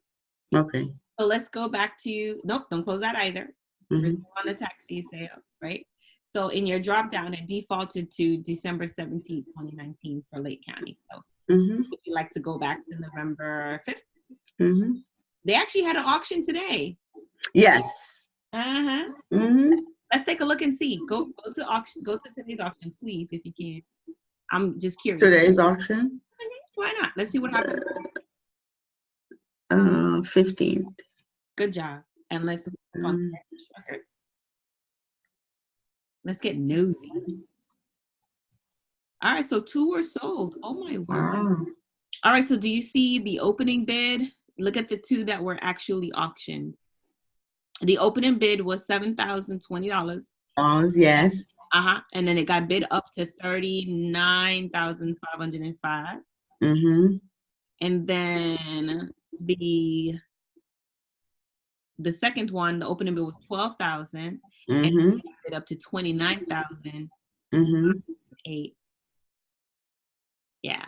Okay. So let's go back to, nope, don't close that either. We're still on the tax sale, right? So in your drop down, it defaulted to December 17th, 2019 for Lake County. So would you like to go back to November 5th? They actually had an auction today. Yes. Let's take a look and see. Go to auction. Go to today's auction, please, if you can. I'm just curious. Today's auction? Why not? Let's see what happens. 15th. Good job. And let's click on records. Let's get nosy. All right, so 2 were sold. Oh my word. Wow. All right, so do you see the opening bid? Look at the 2 that were actually auctioned. The opening bid was $7,020. Yes. And then it got bid up to $39,505. And then the second one, the opening bid was $12,000, and it bid up to $29,008. Yeah.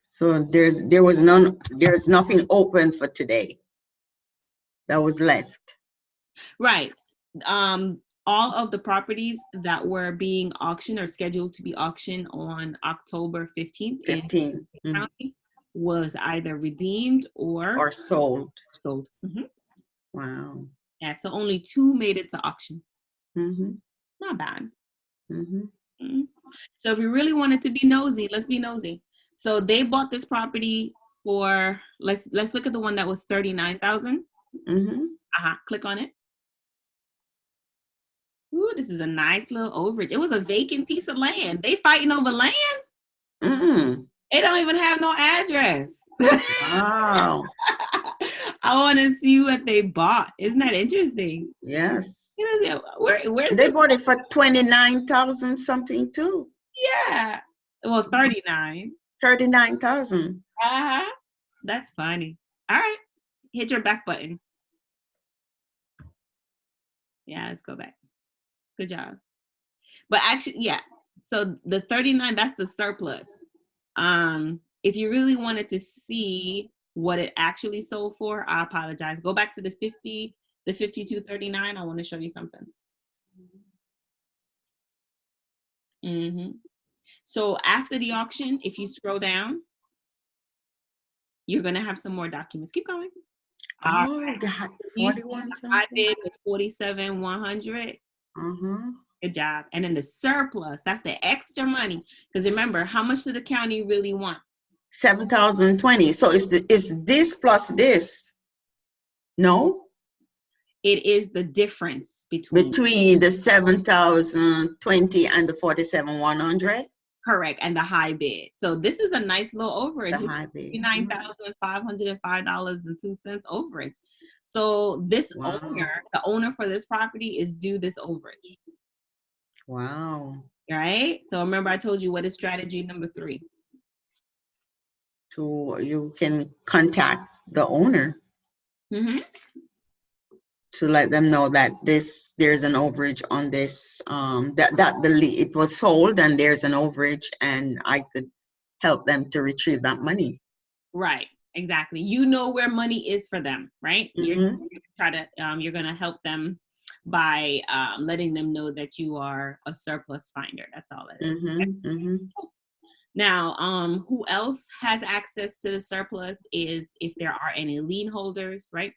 So there's nothing open for today that was left. Right. All of the properties that were being auctioned or scheduled to be auctioned on October 15th in county was either redeemed or sold. Wow. Yeah, so only 2 made it to auction. Not bad. So if you really wanted to be nosy, let's be nosy. So they bought this property for, let's look at the one that was $39,000. Click on it. Ooh, this is a nice little overage. It was a vacant piece of land. They fighting over land. It don't even have no address. Wow. I want to see what they bought. Isn't that interesting? Yes. Where's they bought it for 29,000 something too. Yeah. Well, 39. 39,000. That's funny. All right. Hit your back button. Yeah, let's go back. Good job. But actually, yeah. So the 39, that's the surplus. If you really wanted to see what it actually sold for, I apologize. Go back to the 5239. I want to show you something. So after the auction, if you scroll down, you're gonna have some more documents. Keep going. God. 41. I bid was 47,100. Good job. And then the surplus, that's the extra money. Because remember, how much did the county really want? 7,020. So it's this plus this. No? It is the difference between the 7,020 and the 47,100. Correct, and the high bid. So this is a nice little overage. The high bid. $59,505.02 overage. So this owner, the owner for this property, is due this overage. Wow. Right. So remember, I told you what is strategy number 3. So you can contact the owner. To let them know that there's an overage on this, it was sold and there's an overage, and I could help them to retrieve that money. Right, exactly. You know where money is for them, right? You're gonna help them by letting them know that you are a surplus finder. That's all it is. Now, who else has access to the surplus is if there are any lien holders, right?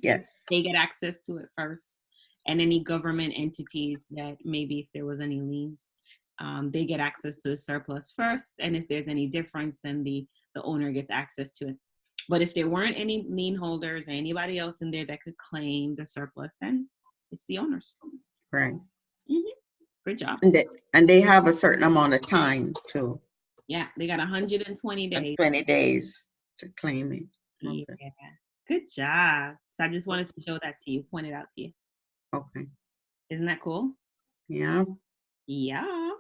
Yes. They get access to it first. and any government entities that maybe if there was any liens, they get access to the surplus first. And if there's any difference, then the owner gets access to it. But if there weren't any lien holders or anybody else in there that could claim the surplus, then it's the owners. Right. Mm-hmm. Good job. And they have a certain amount of time too. Yeah, they got 120 days. 20 days to claim it. Okay. Yeah. Good job. So I just wanted to show that to you, point it out to you. Okay. Isn't that cool? Yeah. Yeah.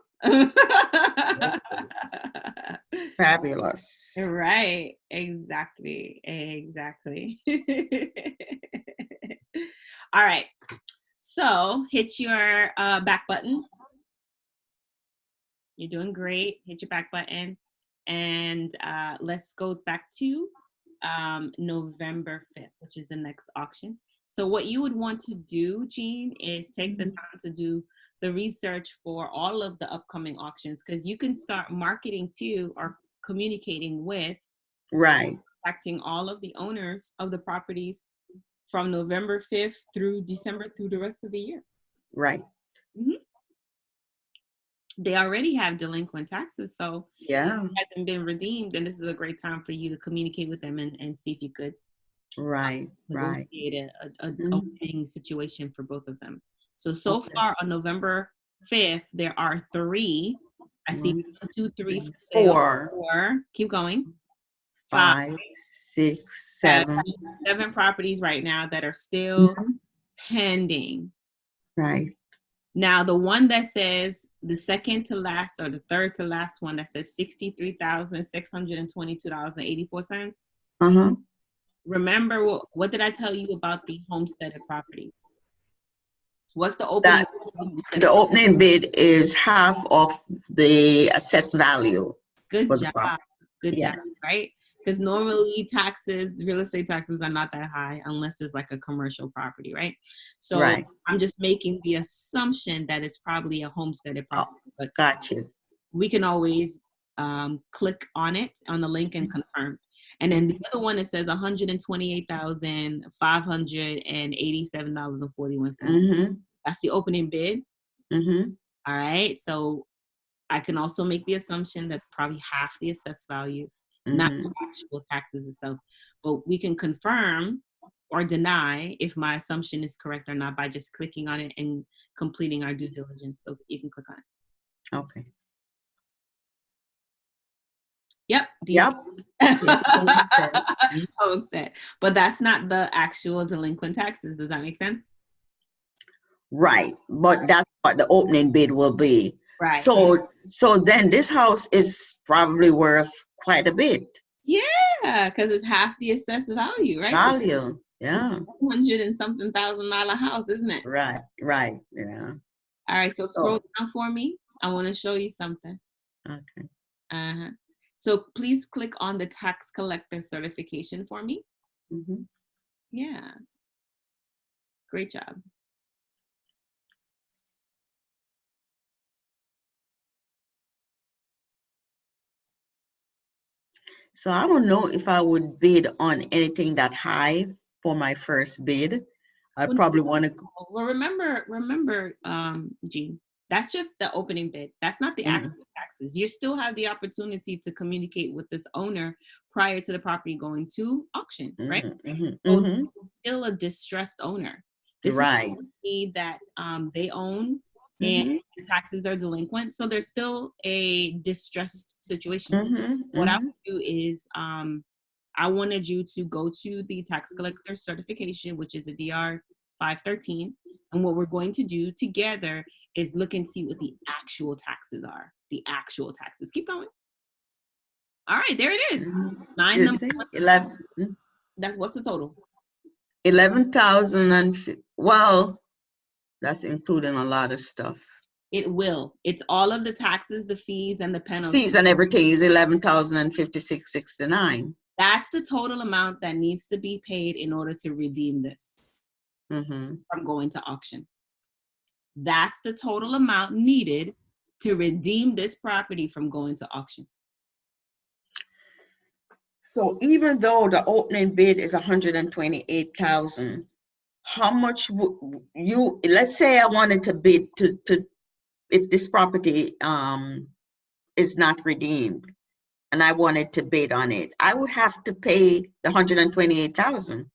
Fabulous. Right. Exactly. All right. So hit your back button. You're doing great. Hit your back button. And let's go back to November 5th, which is the next auction. So what you would want to do, Jean, is take the time to do the research for all of the upcoming auctions, because you can start marketing to or communicating with, right, contacting all of the owners of the properties from November 5th through December through the rest of the year. Right. Mm-hmm. They already have delinquent taxes, so yeah, if it hasn't been redeemed, then this is a great time for you to communicate with them and see if you could negotiate a winning situation for both of them. So far on November 5th, there are 3. I see 1, 2, 3, 4. Keep going. 5, 6, 7. 7 properties right now that are still pending. Right. Now, the one that says the second to last or the third to last one that says $63,622.84. Remember, what did I tell you about the homesteaded properties? What's the opening? The opening bid is half of the assessed value. Good job. Good job, right? Because normally real estate taxes are not that high unless it's like a commercial property, right? So I'm just making the assumption that it's probably a homesteaded property. But gotcha. We can always click on it, on the link, and confirm. And then the other one, it says $128,587.41. That's the opening bid. All right. So I can also make the assumption that's probably half the assessed value, not the actual taxes itself. But we can confirm or deny if my assumption is correct or not by just clicking on it and completing our due diligence. So you can click on it. Okay. Yep. Homestead. But that's not the actual delinquent taxes. Does that make sense? Right. But that's what the opening bid will be. Right. So then this house is probably worth quite a bit. Yeah, because it's half the assessed value, right? Value. Yeah. $100 and something thousand house, isn't it? Right. Yeah. All right. So scroll down for me. I want to show you something. Okay. So please click on the tax collector certification for me. Yeah. Great job. So I don't know if I would bid on anything that high for my first bid. I probably want to. Well, remember, Jean, that's just the opening bid. That's not the actual taxes. You still have the opportunity to communicate with this owner prior to the property going to auction, right? So it's still a distressed owner. This is a property that they own and the taxes are delinquent. So there's still a distressed situation. What I would do is I wanted you to go to the tax collector certification, which is a DR 513. And what we're going to do together is look and see what the actual taxes are. The actual taxes. Keep going. All right, there it is. 11. That's what's the total? 11,000 and well, that's including a lot of stuff. It will. It's all of the taxes, the fees, and the penalties. Fees and everything is 11,056.69. That's the total amount that needs to be paid in order to redeem this from going to auction. That's the total amount needed to redeem this property from going to auction. So even though the opening bid is 128,000, how much would you, let's say I wanted to bid to if this property is not redeemed and I wanted to bid on it, I would have to pay the 128,000.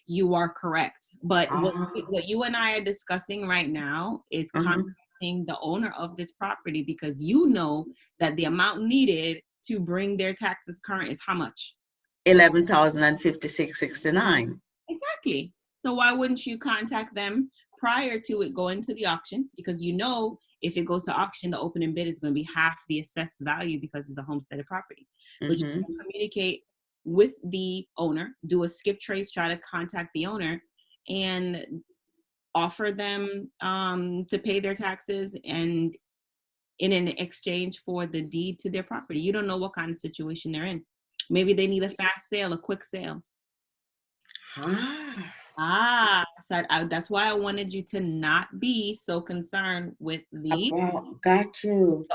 You are correct. But Ah. what you and I are discussing right now is contacting the owner of this property, because you know that the amount needed to bring their taxes current is how much? 11,056.69. Exactly. So why wouldn't you contact them prior to it going to the auction? Because you know if it goes to auction, the opening bid is going to be half the assessed value because it's a homesteaded property. But you can communicate with the owner, do a skip trace, try to contact the owner, and offer them to pay their taxes and in an exchange for the deed to their property. You don't know what kind of situation they're in. Maybe they need a fast sale, a quick sale. So that's why I wanted you to not be so concerned with the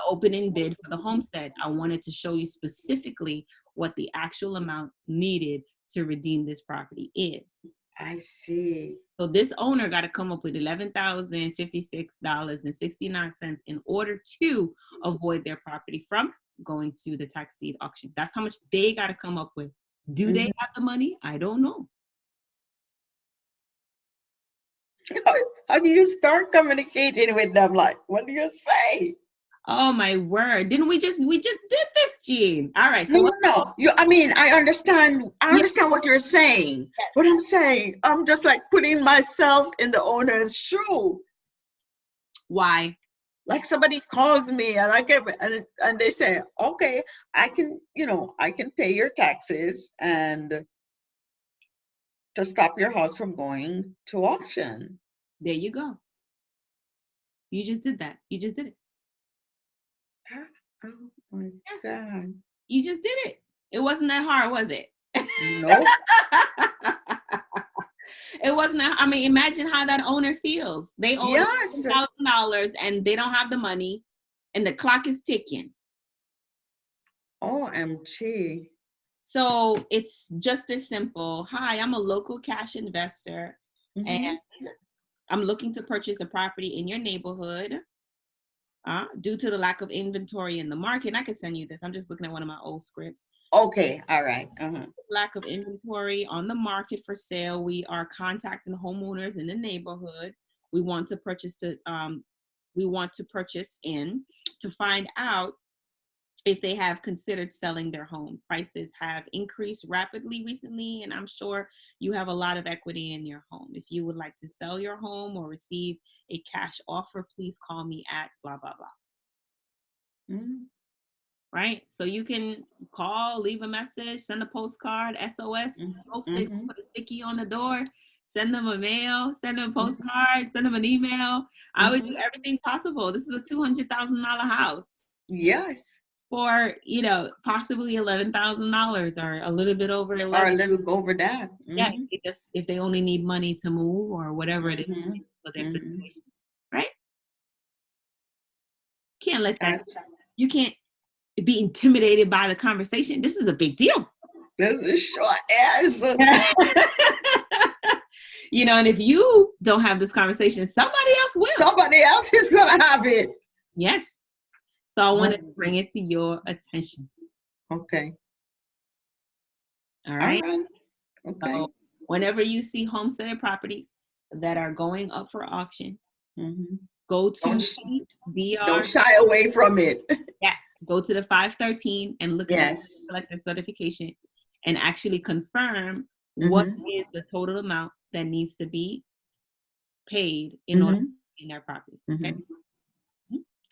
opening bid for the homestead. I wanted to show you specifically what the actual amount needed to redeem this property is. I see. So this owner got to come up with $11,056.69 in order to avoid their property from going to the tax deed auction. That's how much they got to come up with. Do they have the money? I don't know. How do you start communicating with them? Like, what do you say? Oh my word! Didn't we just did this, Jean? All right. So no. I mean, I understand what you're saying. But I'm saying, I'm just like putting myself in the owner's shoe. Why? Like somebody calls me and and they say, okay, I can pay your taxes and to stop your house from going to auction. There you go. You just did that. You just did it. Oh my God. You just did it. It wasn't that hard, was it? No. It wasn't that, I mean, imagine how that owner feels. They owe $1,000 and they don't have the money and the clock is ticking. OMG. So it's just as simple. Hi, I'm a local cash investor and I'm looking to purchase a property in your neighborhood. Due to the lack of inventory in the market. And I can send you this. I'm just looking at one of my old scripts. Okay, all right. Lack of inventory on the market for sale. We are contacting homeowners in the neighborhood. We want to purchase in to find out if they have considered selling their home. Prices have increased rapidly recently, and I'm sure you have a lot of equity in your home. If you would like to sell your home or receive a cash offer, please call me at blah, blah, blah. Right? So you can call, leave a message, send a postcard, SOS, folks, they put a sticky on the door, send them a mail, send them a postcard, send them an email. I would do everything possible. This is a $200,000 house. Yes. For, possibly $11,000 or a little bit over 11. Or a little over that. Yeah, if they only need money to move or whatever it is for their situation, right? Can't let that. You can't be intimidated by the conversation. This is a big deal. This is short answer. And if you don't have this conversation, somebody else will. Somebody else is gonna have it. Yes. So I wanted to bring it to your attention. Okay. All right. Okay. So whenever you see homesteaded properties that are going up for auction, go to DR. Don't shy away from it. Yes. Go to the 513 and look at the selected certification and actually confirm what is the total amount that needs to be paid in order to gain their property. Okay.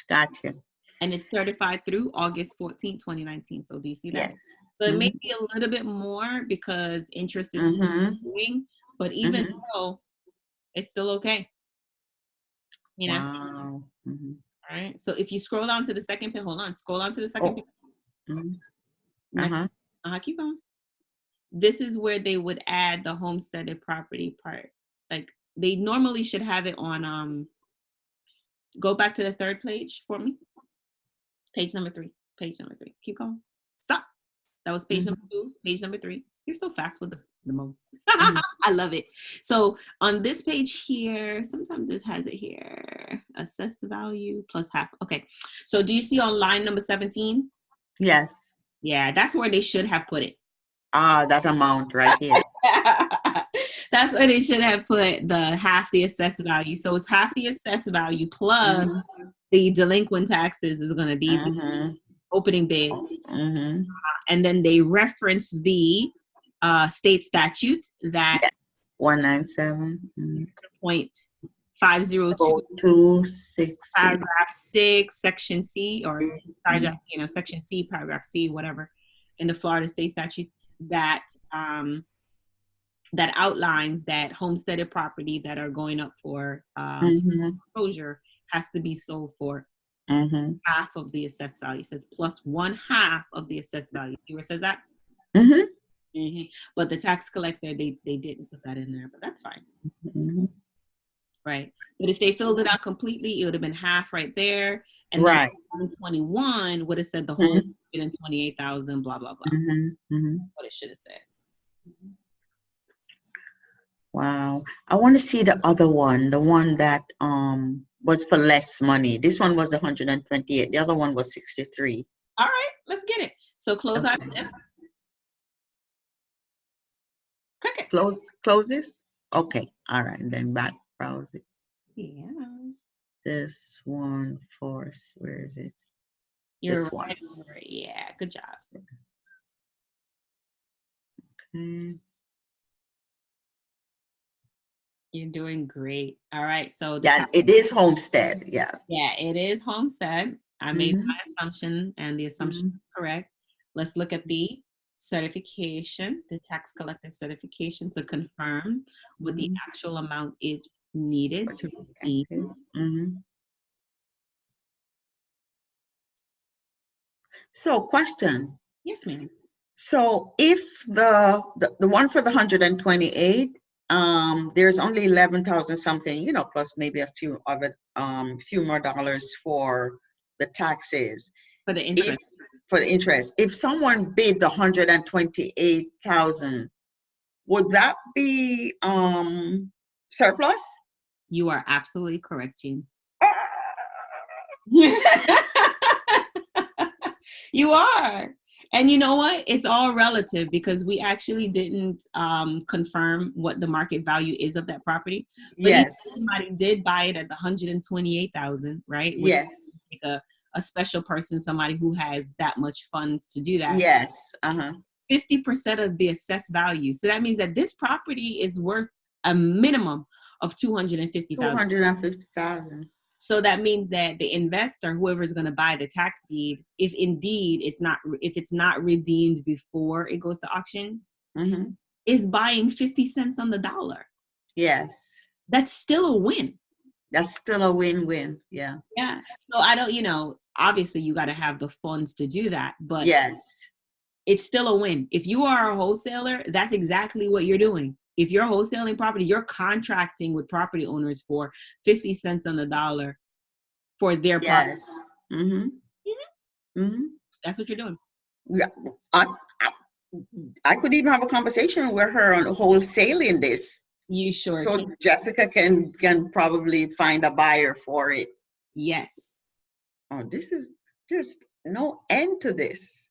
Gotcha. And it's certified through August 14, 2019. So do you see that? Yes. So it may be a little bit more because interest is doing, but even though it's still okay. Wow. All right. So if you scroll down to the second page, scroll on to the second page. Keep going. This is where they would add the homesteaded property part. Like they normally should have it on, go back to the third page for me. Page number 3. Keep going. Stop. That was page number 2. Page number 3. You're so fast with the most. Mhm. I love it. So on this page here, sometimes this has it here. Assess the value plus half. Okay. So do you see on line number 17? Yes. Yeah, that's where they should have put it. Ah, that amount right here. That's where they should have put the half the assessed value. So it's half the assessed value plus the delinquent taxes is going to be the opening bid. And then they reference the state statute that 197. 0.502 266. paragraph 6 section C, or paragraph, section C, paragraph C, whatever, in the Florida state statute that that outlines that homesteaded property that are going up for foreclosure has to be sold for half of the assessed value. It says plus 1/2 of the assessed value. See where it says that? But the tax collector, they didn't put that in there, but that's fine. Right. But if they filled it out completely, it would have been half right there. And then 121 would have said the whole 128,000, blah, blah, blah. What it should have said. Wow. I want to see the other one, the one that was for less money. This one was 128. The other one was 63. All right, let's get it. So close out this. Click it. Close this? Okay. All right. And then back browse it. Yeah. This one force, where is it? You're this right. one. Yeah, good job. Okay. You're doing great. All right. So yeah, it is homestead. Yeah. Yeah, it is homestead. I made my assumption, and the assumption is correct. Let's look at the certification, the tax collector certification, to confirm what the actual amount is needed to redeem. So, question. Yes, ma'am. So, if the one for the 128, there's only 11,000 something, plus maybe a few other few more dollars for the taxes. For the interest. For the interest. If someone bid the 128,000, would that be surplus? You are absolutely correct, Jean. You are. And you know what? It's all relative, because we actually didn't confirm what the market value is of that property. But yes. Somebody did buy it at the 128,000, right? Which yes. Like a special person, somebody who has that much funds to do that. Yes. 50% of the assessed value. So that means that this property is worth a minimum of 250,000. 250,000. So that means that the investor, whoever is going to buy the tax deed, if indeed if it's not redeemed before it goes to auction, is buying 50 cents on the dollar. Yes. That's still a win. That's still a win-win. Yeah. Yeah. So I don't, obviously you got to have the funds to do that, but yes, it's still a win. If you are a wholesaler, that's exactly what you're doing. If you're wholesaling property, you're contracting with property owners for 50 cents on the dollar for their property. Yes. That's what you're doing. Yeah. I could even have a conversation with her on wholesaling this. You sure so can. Jessica can probably find a buyer for it. Yes. Oh, this is just no end to this.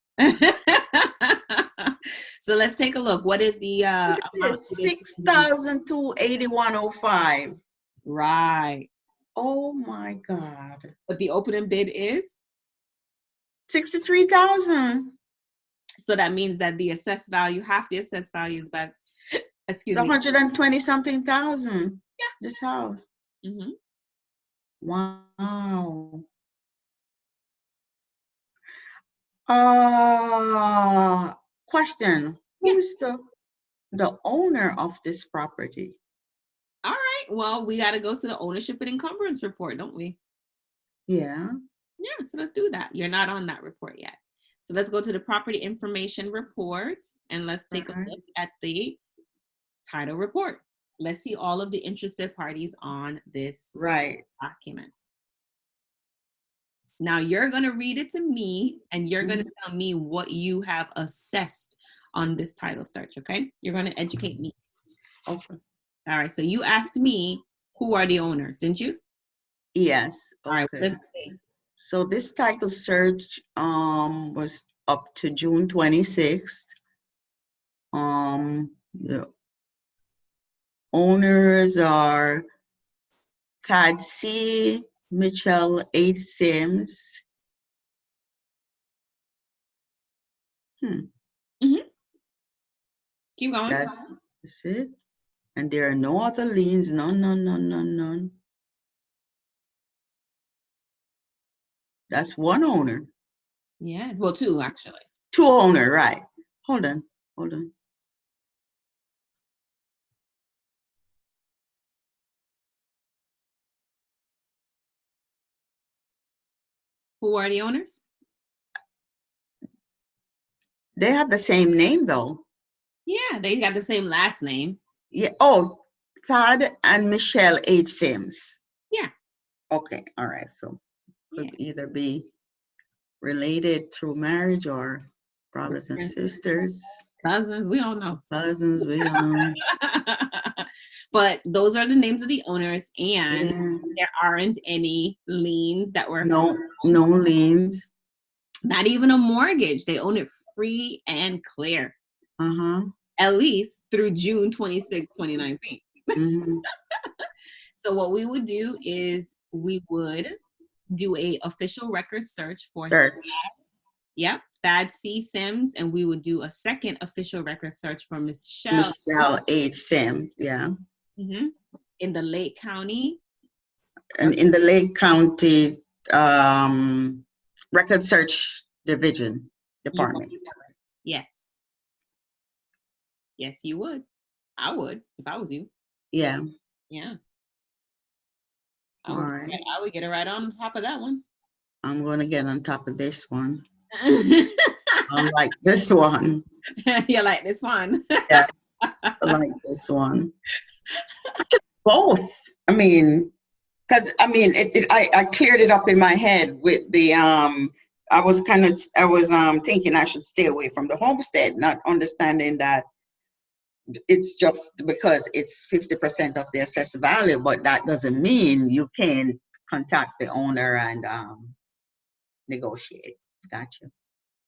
So let's take a look. What is the amount? 6,281.05. Right. Oh my God. But the opening bid is 63,000. So that means that the assessed value, half the assessed value is about, excuse me, 120 something thousand. Yeah. This house. Wow. Question. Who's the owner of this property? All right. Well, we got to go to the ownership and encumbrance report, don't we? Yeah. Yeah. So let's do that. You're not on that report yet. So let's go to the property information report, and let's take a look at the title report. Let's see all of the interested parties on this document. Now you're going to read it to me, and you're going to tell me what you have assessed on this title search, okay? You're going to educate me. Okay. All right, so you asked me, who are the owners, didn't you? Yes. All right, Okay. So this title search was up to June 26th. The owners are Tad C, Michelle H. Sims. Keep going. That's it. And there are no other liens. None. That's one owner. Yeah, well, two actually. Two owner, right. Hold on. Who are the owners? They have the same name though. Yeah, they got the same last name. Yeah. Oh, Todd and Michelle H. Sims. Yeah. Okay. All right. So could either be related through marriage or brothers and sisters. Cousins, we all know. Cousins, we don't know. But those are the names of the owners, and there aren't any liens that were no liens. Not even a mortgage. They own it free and clear. At least through June 26, 2019. So what we would do is we would do a official record search for Yep, Thad C. Sims, and we would do a second official record search for Michelle H. Sims, yeah. In the Lake County. And in the Lake County Record Search Division Department. Yes. Yes, you would. I would if I was you. Yeah. Yeah. I would get it right on top of that one. I'm going to get on top of this one. I like this one. You like this one? Yeah, I like this one. Both. I mean, because I cleared it up in my head with the I was thinking I should stay away from the homestead, not understanding that it's just because it's 50% of the assessed value, but that doesn't mean you can contact the owner and negotiate. Gotcha.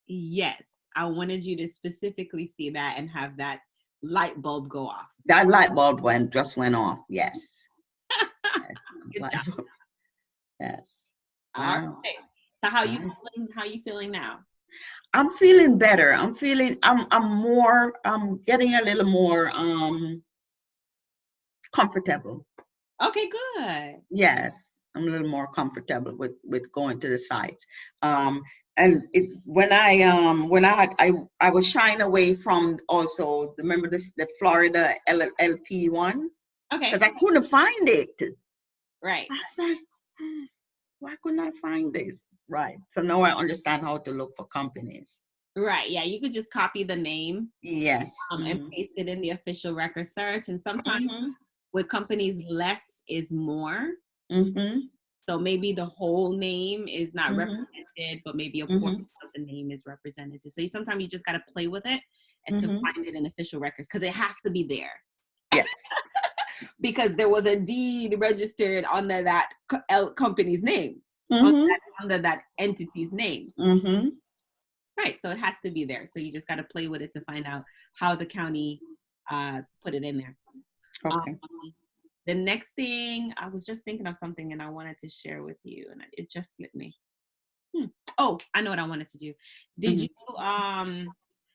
Yes, I wanted you to specifically see that and have that light bulb go off. That light bulb just went off. Yes. Yes. All right. So how you feeling? How you feeling now? I'm feeling better. I'm getting a little more comfortable. Okay, good. Yes, I'm a little more comfortable with going to the sites. And when I was shying away from also, remember the Florida LLP one? Okay. Because I couldn't find it. Right. I was like, why couldn't I find this? Right. So now I understand how to look for companies. Right. Yeah, you could just copy the name. Yes. And paste it in the official record search. And sometimes with companies, less is more. So maybe the whole name is not represented, but maybe a portion of the name is represented. So sometimes you just got to play with it and to find it in official records because it has to be there. Yes. Because there was a deed registered under that company's name, under that entity's name. Right, so it has to be there. So you just got to play with it to find out how the county put it in there. Okay. The next thing, I was just thinking of something and I wanted to share with you, and it just slipped me. Oh, I know what I wanted to do. Did you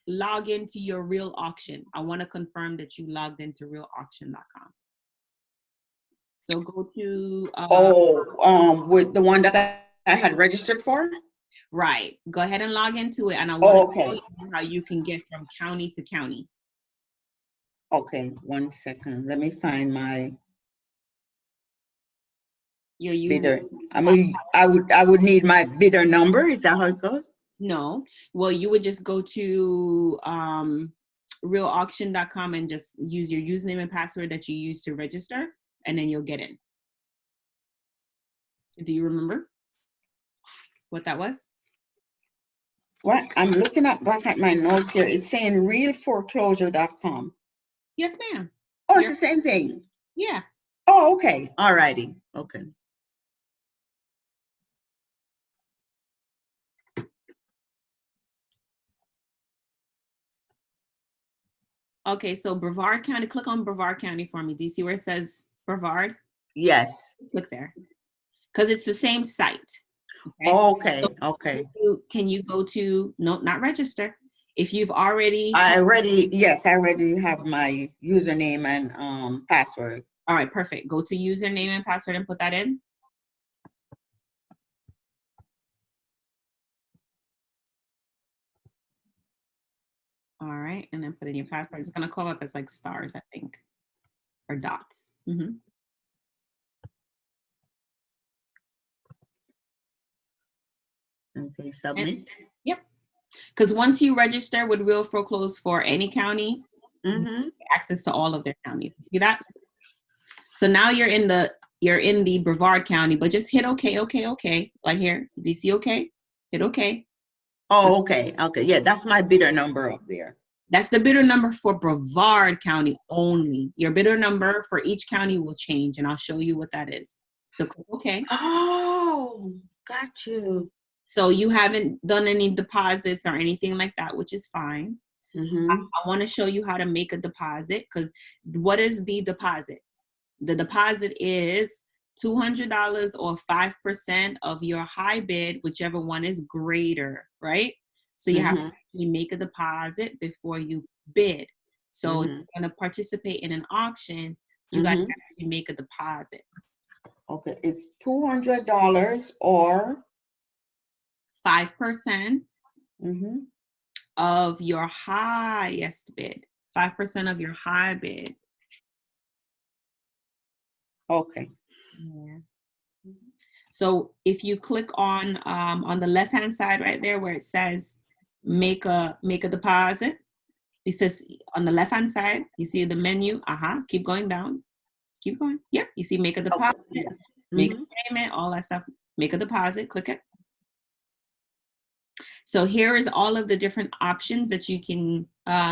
log into your Real Auction? I want to confirm that you logged into realauction.com. So go to with the one that I had registered for. Right. Go ahead and log into it, and I want to show you how you can get from county to county. Okay, 1 second. Let me find my bidder. I would need my bidder number. Is that how it goes? No. Well, you would just go to realauction.com and just use your username and password that you use to register, and then you'll get in. Do you remember what that was? What? I'm looking back at my notes here. It's saying realforeclosure.com. Yes, ma'am. Oh, it's the same thing. Yeah. Oh, okay. All righty. Okay. Okay, so Brevard County, click on Brevard County for me. Do you see where it says Brevard? Yes. Click there. Because it's the same site. Okay. Okay. So Okay. can you go to, no, not register. If you've already. Yes, I already have my username and password. All right, perfect. Go to username and password and put that in. All right, and then put in your password. It's gonna come up as like stars, I think, or dots. Mm-hmm. Okay, submit. Yep. Because once you register with Real Foreclose for any county, access to all of their counties. See that? So now you're in the Brevard County, but just hit okay, like here. Do you see okay? Hit okay. Oh, okay. Okay. Yeah, that's my bidder number up there. That's the bidder number for Brevard County only. Your bidder number for each county will change, and I'll show you what that is. So click okay. Oh, got you. So you haven't done any deposits or anything like that, which is fine. I want to show you how to make a deposit, because what is the deposit? The deposit is $200 or 5% of your high bid, whichever one is greater, right? So you have to actually make a deposit before you bid. So if you're going to participate in an auction, you got to actually make a deposit. Okay, it's $200 or 5% of your highest bid. 5% of your high bid. Okay. Yeah. So if you click on the left-hand side right there where it says make a deposit, it says on the left-hand side, you see the menu. Keep going down. Keep going. Yep. You see make a deposit, make a payment, all that stuff. Make a deposit. Click it. So here is all of the different options that you can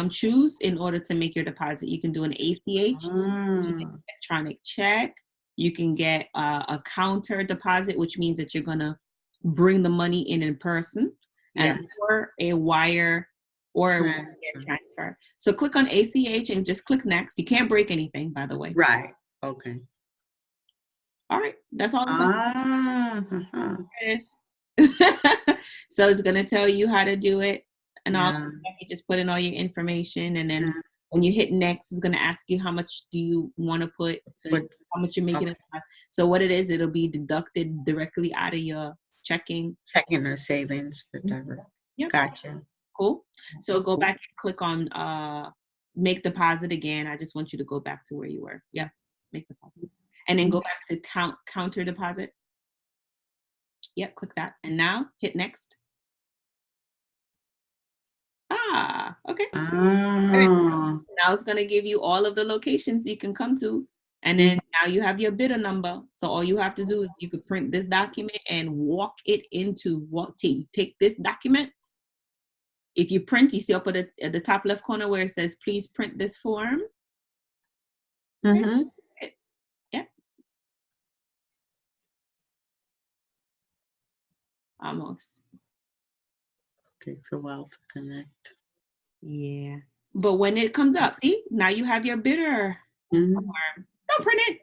choose in order to make your deposit. You can do an ACH, electronic check. You can get a counter deposit, which means that you're going to bring the money in person, and or a wire or a wire transfer. So click on ACH and just click next. You can't break anything, by the way. Right. Okay. All right. That's all it's going to do. So it's going to tell you how to do it, and all you just put in all your information, and then when you hit next, it's going to ask you how much do you want to put, so how much you're making. So what it is, it'll be deducted directly out of your checking or savings, whatever. Yep. Gotcha. Cool. So go back and click on make deposit again. I just want you to go back to where you were. Yeah, make deposit, and then go back to counter deposit. Yep, click that, and now hit next. Okay. Now it's going to give you all of the locations you can come to. And then now you have your bidder number. So all you have to do is you could print this document and walk it into take this document. If you print, you see up at the top left corner where it says, please print this form. Yeah. Almost. Takes a while to connect. Yeah. But when it comes up, see, now you have your bidder form. Don't print it.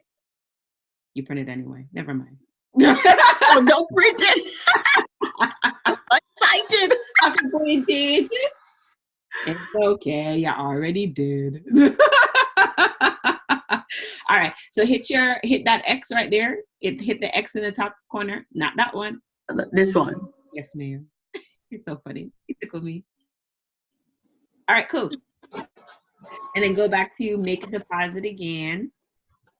You print it anyway. Never mind. Oh, don't print it. I'm excited. Happy birthday. It's okay. You already did. All right. So hit that X right there. Hit the X in the top corner. Not that one. This one. Yes, ma'am. It's so funny. You tickle me. All right, cool. And then go back to make a deposit again.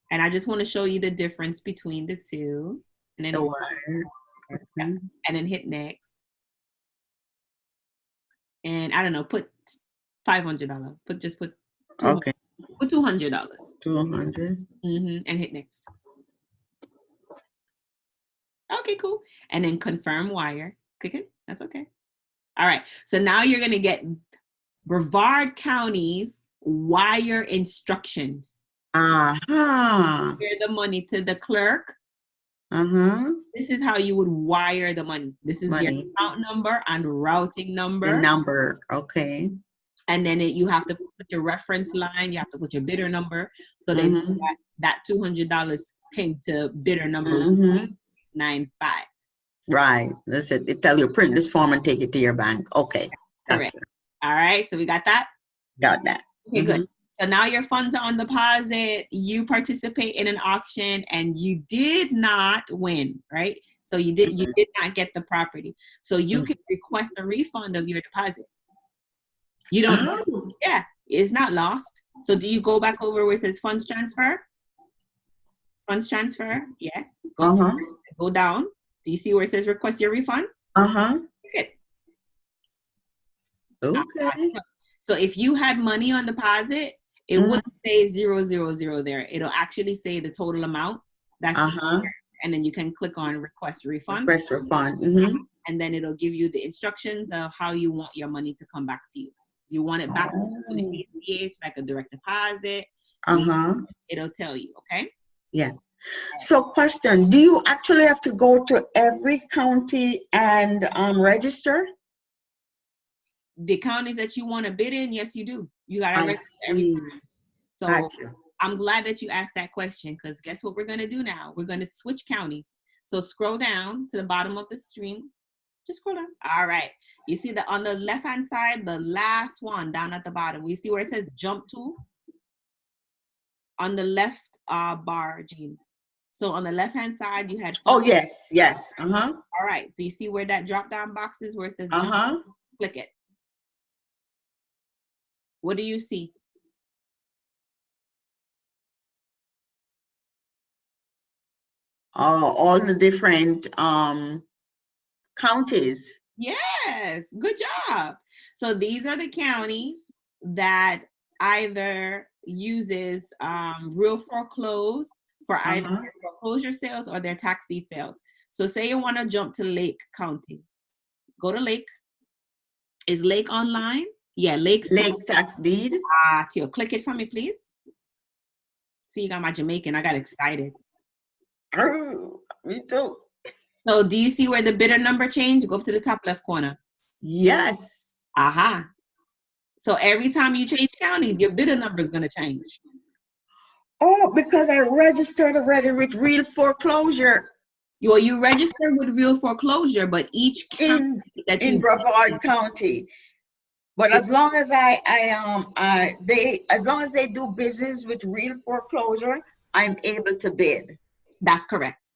And I just want to show you the difference between the two. And then and then hit next. And I don't know, put $500. Put $200. Okay. Put $200. 200. And hit next. Okay, cool. And then confirm wire. Click it. That's okay. All right. So now you're going to get Brevard County's wire instructions. Uh-huh. Wire the money to the clerk. Uh-huh. This is how you would wire the money. This is their account number and routing number. The number, okay. And then you have to put your reference line. You have to put your bidder number. So then that $200 came to bidder number 695. Right. That's it. They tell you print this form and take it to your bank. Okay. Correct. Gotcha. All right. So we got that? Got that. Okay, good. So now your funds are on deposit. You participate in an auction and you did not win, right? So you did not get the property. So you can request a refund of your deposit. You don't, yeah, it's not lost. So do you go back over where it says funds transfer? Funds transfer, yeah. Go down. Do you see where it says request your refund? Okay. Okay. So if you had money on deposit, it wouldn't say 000 there. It'll actually say the total amount. That's and then you can click on request refund. Request refund. And then it'll give you the instructions of how you want your money to come back to you. You want it back to ACH, like a direct deposit. It'll tell you, okay? Yeah. So question, do you actually have to go to every county and register? The counties that you want to bid in, yes, you do. You got to register every time. So I'm glad that you asked that question, because guess what we're going to do now? We're going to switch counties. So scroll down to the bottom of the screen. Just scroll down. All right. You see that on the left-hand side, the last one down at the bottom. You see where it says jump to? On the left bar, Jean. So on the left-hand side, you had. Oh, yes, yes. All right. Do you see where that drop-down box is where it says jump? Click it. What do you see? All the different counties. Yes, good job. So these are the counties that either uses real foreclose for either their foreclosure sales or their tax deed sales. So say you want to jump to Lake County. Go to Lake. Is Lake online? Yeah, Lake tax deed. Teal, click it for me, please. See, you got my Jamaican. I got excited. Oh, me too. So do you see where the bidder number changed? Go up to the top left corner. Yes. So every time you change counties, your bidder number is going to change. Oh, because I registered already with real foreclosure. Well, you registered with real foreclosure, but each county in Brevard County. But as long as as long as they do business with real foreclosure, I'm able to bid. That's correct.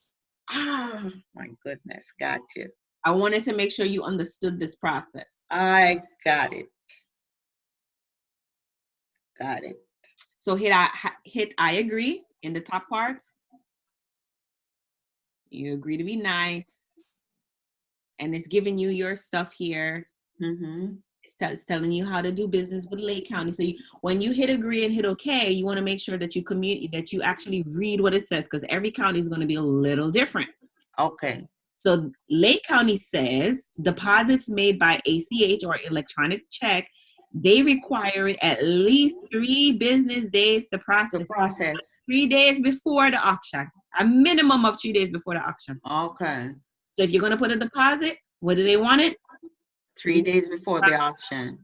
My goodness, got you. I wanted to make sure you understood this process. I got it. Got it. So hit I agree in the top part. You agree to be nice. And it's giving you your stuff here. It's telling you how to do business with Lake County. So when you hit agree and hit okay, you want to make sure that you actually read what it says, because every county is going to be a little different. Okay. So Lake County says deposits made by ACH or electronic check, they require it at least 3 business days to process. 3 days before the auction. A minimum of 3 days before the auction. Okay. So if you're going to put a deposit, what do they want it? 3 days before the auction.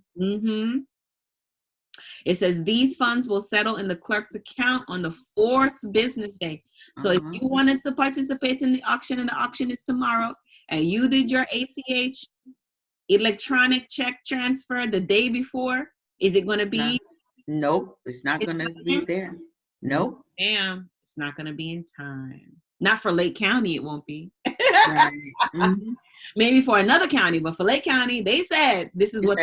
It says these funds will settle in the clerk's account on the 4th business day. So if you wanted to participate in the auction and the auction is tomorrow, and you did your ACH electronic check transfer the day before, is it going to be? Nope, it's not going to be there. Nope. Damn, it's not going to be in time. Not for Lake County, it won't be. Right. Maybe for another county, but for Lake County, they said this is what.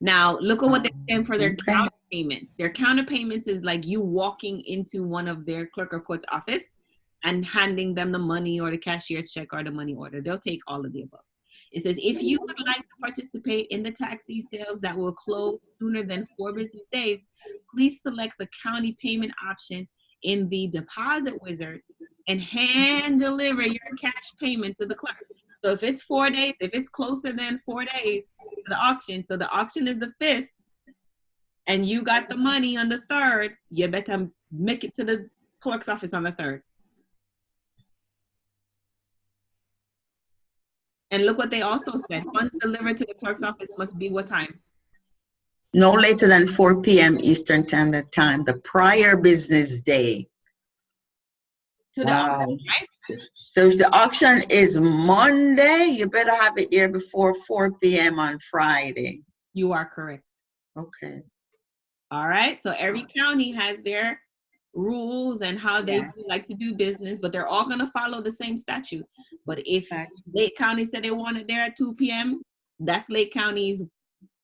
Now, look at what they're saying for their counter payments. Their counter payments is like you walking into one of their clerk or court's office and handing them the money or the cashier check or the money order. They'll take all of the above. It says, if you would like to participate in the tax deed sales that will close sooner than 4 business days, please select the county payment option in the deposit wizard and hand deliver your cash payment to the clerk. So if it's 4 days, if it's closer than 4 days to the auction, so the auction is the 5th, and you got the money on the 3rd, you better make it to the clerk's office on the 3rd. And look what they also said. Funds delivered to the clerk's office must be what time? No later than 4 p.m. Eastern Standard Time, the prior business day. To the auction, right? So if the auction is Monday, you better have it there before 4 p.m. on Friday. You are correct. Okay. All right. So every county has their rules and how they like to do business, but they're all going to follow the same statute. But if Lake County said they want it there at 2 p.m., that's Lake County's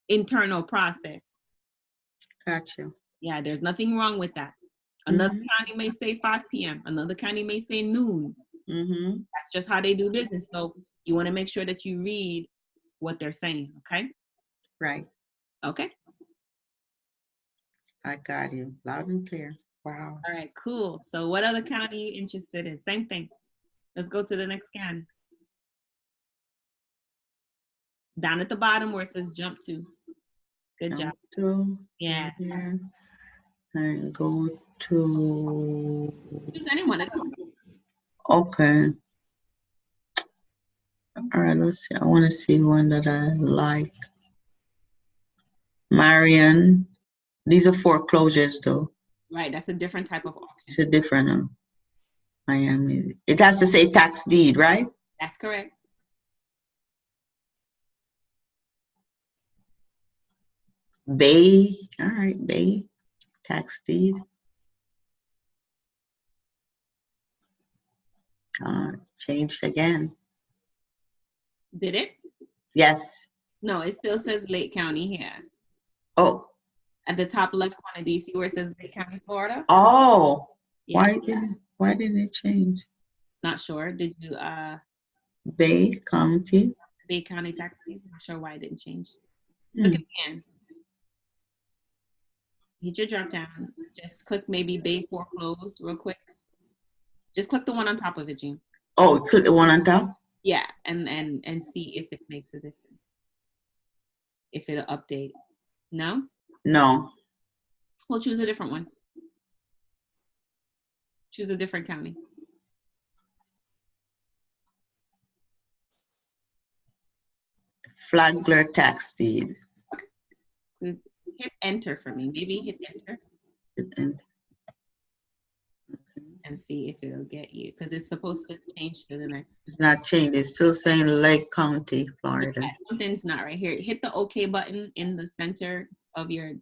internal process. Gotcha. Yeah, there's nothing wrong with that. Another county may say 5 p.m. Another county may say noon. That's just how they do business. So you want to make sure that you read what they're saying, okay? Right. Okay. I got you. Loud and clear. Wow. All right, cool. So what other county are you interested in? Same thing. Let's go to the next county. Down at the bottom where it says jump to. Good job. Yeah. And go to. Choose any one of them. Okay. All right, let's see. I want to see one that I like. Marion. These are foreclosures, though. Right, that's a different type of auction. It's a different Miami. It has to say tax deed, right? That's correct. Bay. All right, Bay. Tax deed. Changed again. Did it? Yes. No, it still says Lake County here. Oh. At the top left corner, do you see where it says Lake County, Florida? Oh. Yeah. Why didn't it change? Not sure. Did you Bay County. Bay County tax fees? Not sure why it didn't change. Look again. Hit your drop down. Just click maybe Bay foreclose real quick. Just click the one on top of it, Jean. Oh, click the one on top? Yeah, and see if it makes a difference. If it'll update. No? No. We'll choose a different one. Choose a different county. Flagler tax deed. Okay. Please hit enter for me. Maybe hit enter. And see if it'll get you, because it's supposed to change to the next. It's not changed. It's still saying Lake County, Florida. Yeah, something's not right here. Hit the OK button in the center of your,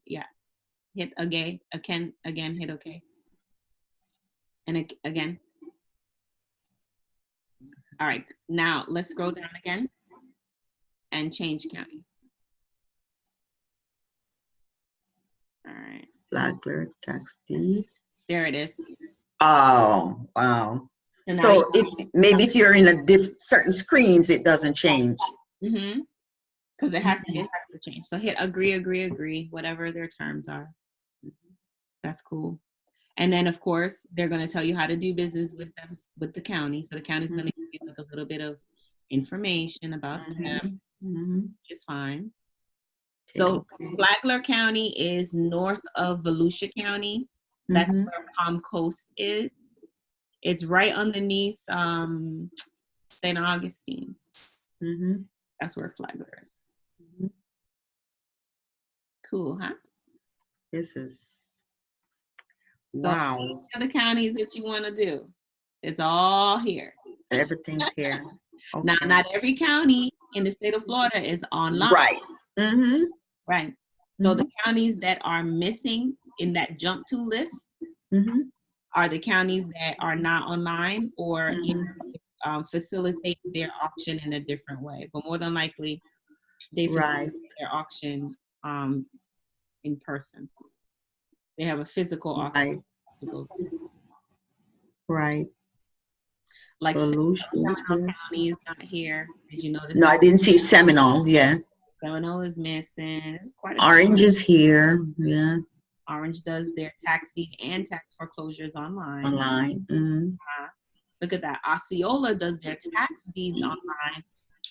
hit again, hit OK. And again. All right, now let's scroll down again and change counties. All right. Flagler tax deed. There it is. Oh, wow. So if you're in a certain screens, it doesn't change. Because it has to change. So hit agree, whatever their terms are. That's cool. And then of course they're going to tell you how to do business with them, with the county. So the county's going to give you like a little bit of information about them, which is fine. So Flagler County is north of Volusia County. That's where Palm Coast is. It's right underneath St. Augustine. That's where Flagler is. Cool, huh? This is wow. So the counties that you want to do, it's all here. Everything's here. Okay. Now, not every county in the state of Florida is online. Right. Right. So the counties that are missing in that jump to list are the counties that are not online or facilitate their auction in a different way. But more than likely, they facilitate their auction in person. They have a physical auction. Right. Like Seminole County is not here. Did you notice? No, I didn't see Seminole. Yeah. Seminole is missing. It's quite Orange is here. Yeah. Orange does their tax deed and tax foreclosures online. Look at that. Osceola does their tax deeds online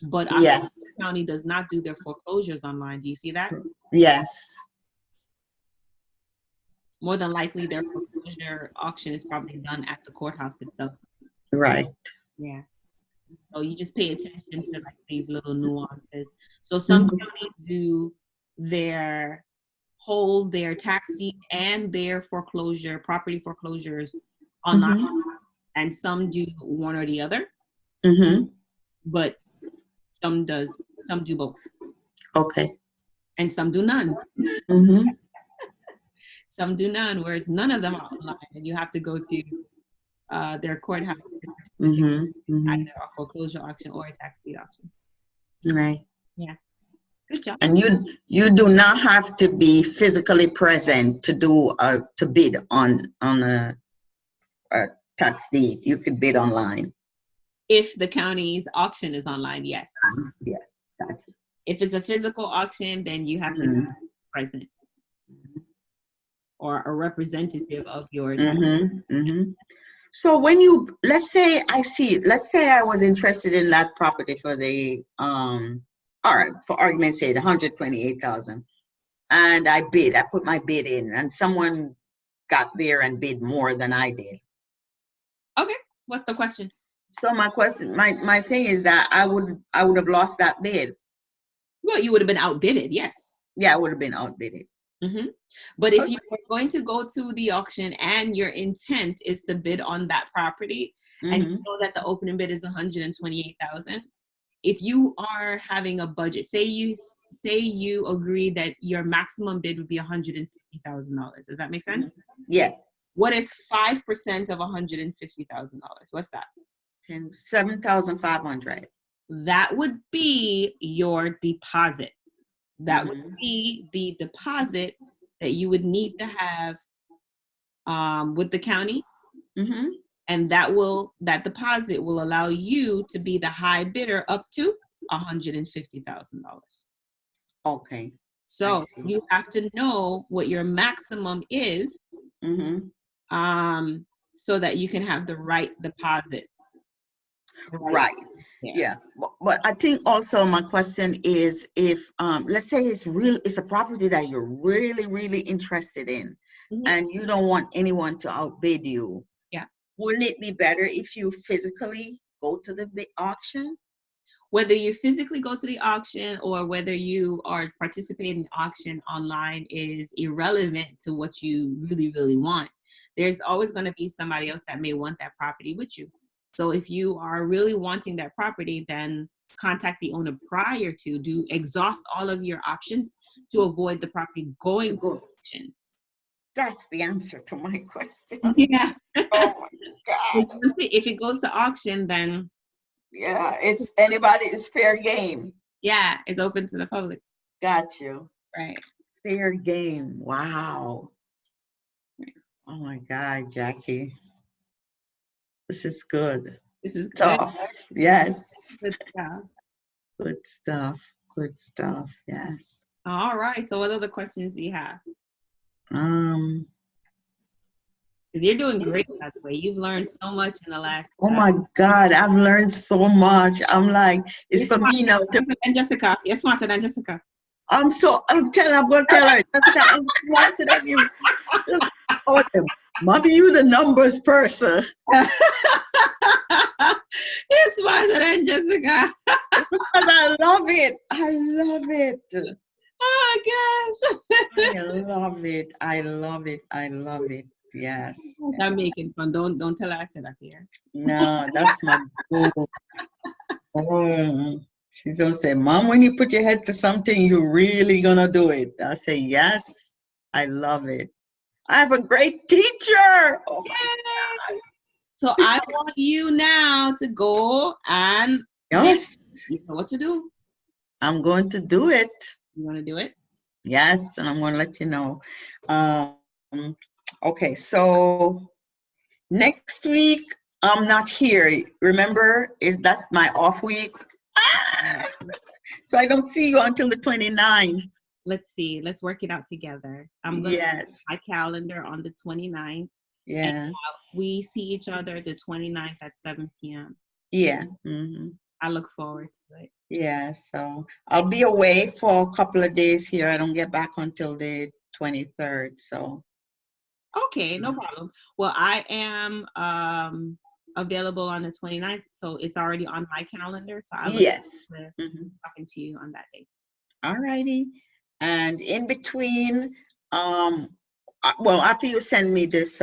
But Yes. County does not do their foreclosures online. Do you see that? Yes. More than likely, their foreclosure auction is probably done at the courthouse itself. Right. Yeah. So you just pay attention to like these little nuances. So some counties do hold their tax deed and their property foreclosures online, and some do one or the other. But some do both. Okay. And some do none. Some do none, whereas none of them are online, and you have to go to their courthouse either a foreclosure auction or a tax deed auction. Right. Yeah. Good job. And you do not have to be physically present to bid on a tax deed. You could bid online. If the county's auction is online, yes. Yes. Gotcha. If it's a physical auction, then you have to be present or a representative of yours. So when let's say I was interested in that property for the all right, for argument's sake, 128,000, and I put my bid in, and someone got there and bid more than I did. Okay, what's the question? So my thing is that I would have lost that bid. Well, you would have been outbidded, yes. Yeah, I would have been outbidded. But if you were going to go to the auction and your intent is to bid on that property, and you know that the opening bid is 128,000, if you are having a budget, say you agree that your maximum bid would be $150,000. Does that make sense? Yeah. What is 5% of $150,000? What's that? 7,500. That would be your deposit. That would be the deposit that you would need to have with the county. And that deposit will allow you to be the high bidder up to $150,000. Okay. So you have to know what your maximum is, so that you can have the right deposit. Right. Yeah. But I think also my question is, if let's say it's a property that you're really, really interested in, and you don't want anyone to outbid you. Yeah. Wouldn't it be better if you physically go to the auction? Whether you physically go to the auction or whether you are participating in auction online is irrelevant to what you really, really want. There's always going to be somebody else that may want that property with you. So if you are really wanting that property, then contact the owner prior to exhaust all of your options to avoid the property going to auction. That's the answer to my question. Yeah. Oh my God. If it goes to auction, then yeah, it's fair game. Yeah, it's open to the public. Got you. Right. Fair game. Wow. Right. Oh my God, Jackie. This is good. This is tough. Yes. Good stuff. Good stuff. Good stuff. Yes. All right. So what other questions do you have? Because you're doing great, by the way. You've learned so much in the last. Oh my God, I've learned so much. I'm like, it's for me now. And Jessica, you're smarter than Jessica. I'm going to tell her, Jessica, I'm smarter than you. Oh, Mommy, you the numbers person. You're smarter than Jessica. Because I love it. I love it. Oh gosh. I love it. I love it. I love it. Yes. I'm making fun. Don't tell her I said that here. No, that's my goal. Oh, she's gonna say, Mom, when you put your head to something, you're really gonna do it. I say, yes, I love it. I have a great teacher. Oh my God. So I want you now to go and yes, you know what to do. I'm going to do it. You want to do it? Yes, and I'm going to let you know. Okay, so next week I'm not here. Remember, that's my off week. So I don't see you until the 29th. Let's see. Let's work it out together. I'm going to put my calendar on the 29th. Yeah. And we see each other the 29th at 7 p.m. Yeah. I look forward to it. Yeah, so I'll be away for a couple of days here. I don't get back until the 23rd. So Okay, no problem. Well, I am available on the 29th, so it's already on my calendar. So I look yes. forward to talking to you on that day. All righty. And in between, well, after you send me this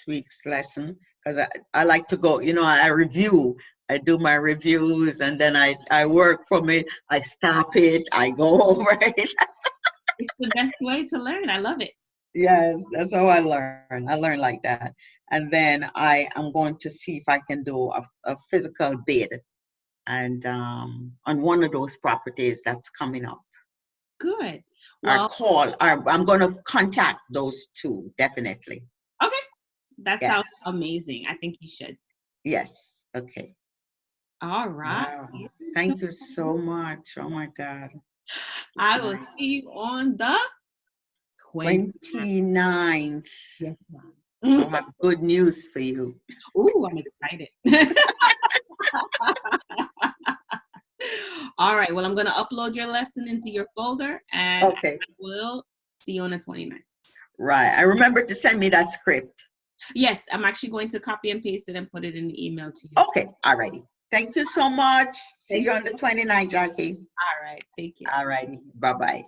week's lesson, because I like to go, I review. I do my reviews, and then I work from it. I stop it. I go over it. It's the best way to learn. I love it. Yes, that's how I learn. I learn like that. And then I am going to see if I can do a physical bid and on one of those properties that's coming up. Good. Well, I'm going to contact those two, definitely. Okay. That Yes. sounds amazing. I think you should. Yes. Okay. All right. Wow. Thank you so much. Oh my God. I will see you on the 29th. Yes, ma'am. I'll have good news for you. Ooh, I'm excited. All right. Well, I'm going to upload your lesson into your folder, and okay. I will see you on the 29th. Right. I remember to send me that script. Yes, I'm actually going to copy and paste it and put it in the email to you. Okay. All righty. Thank you so much. See you on the 29th, Jackie. All right. Take care. All righty. Bye-bye.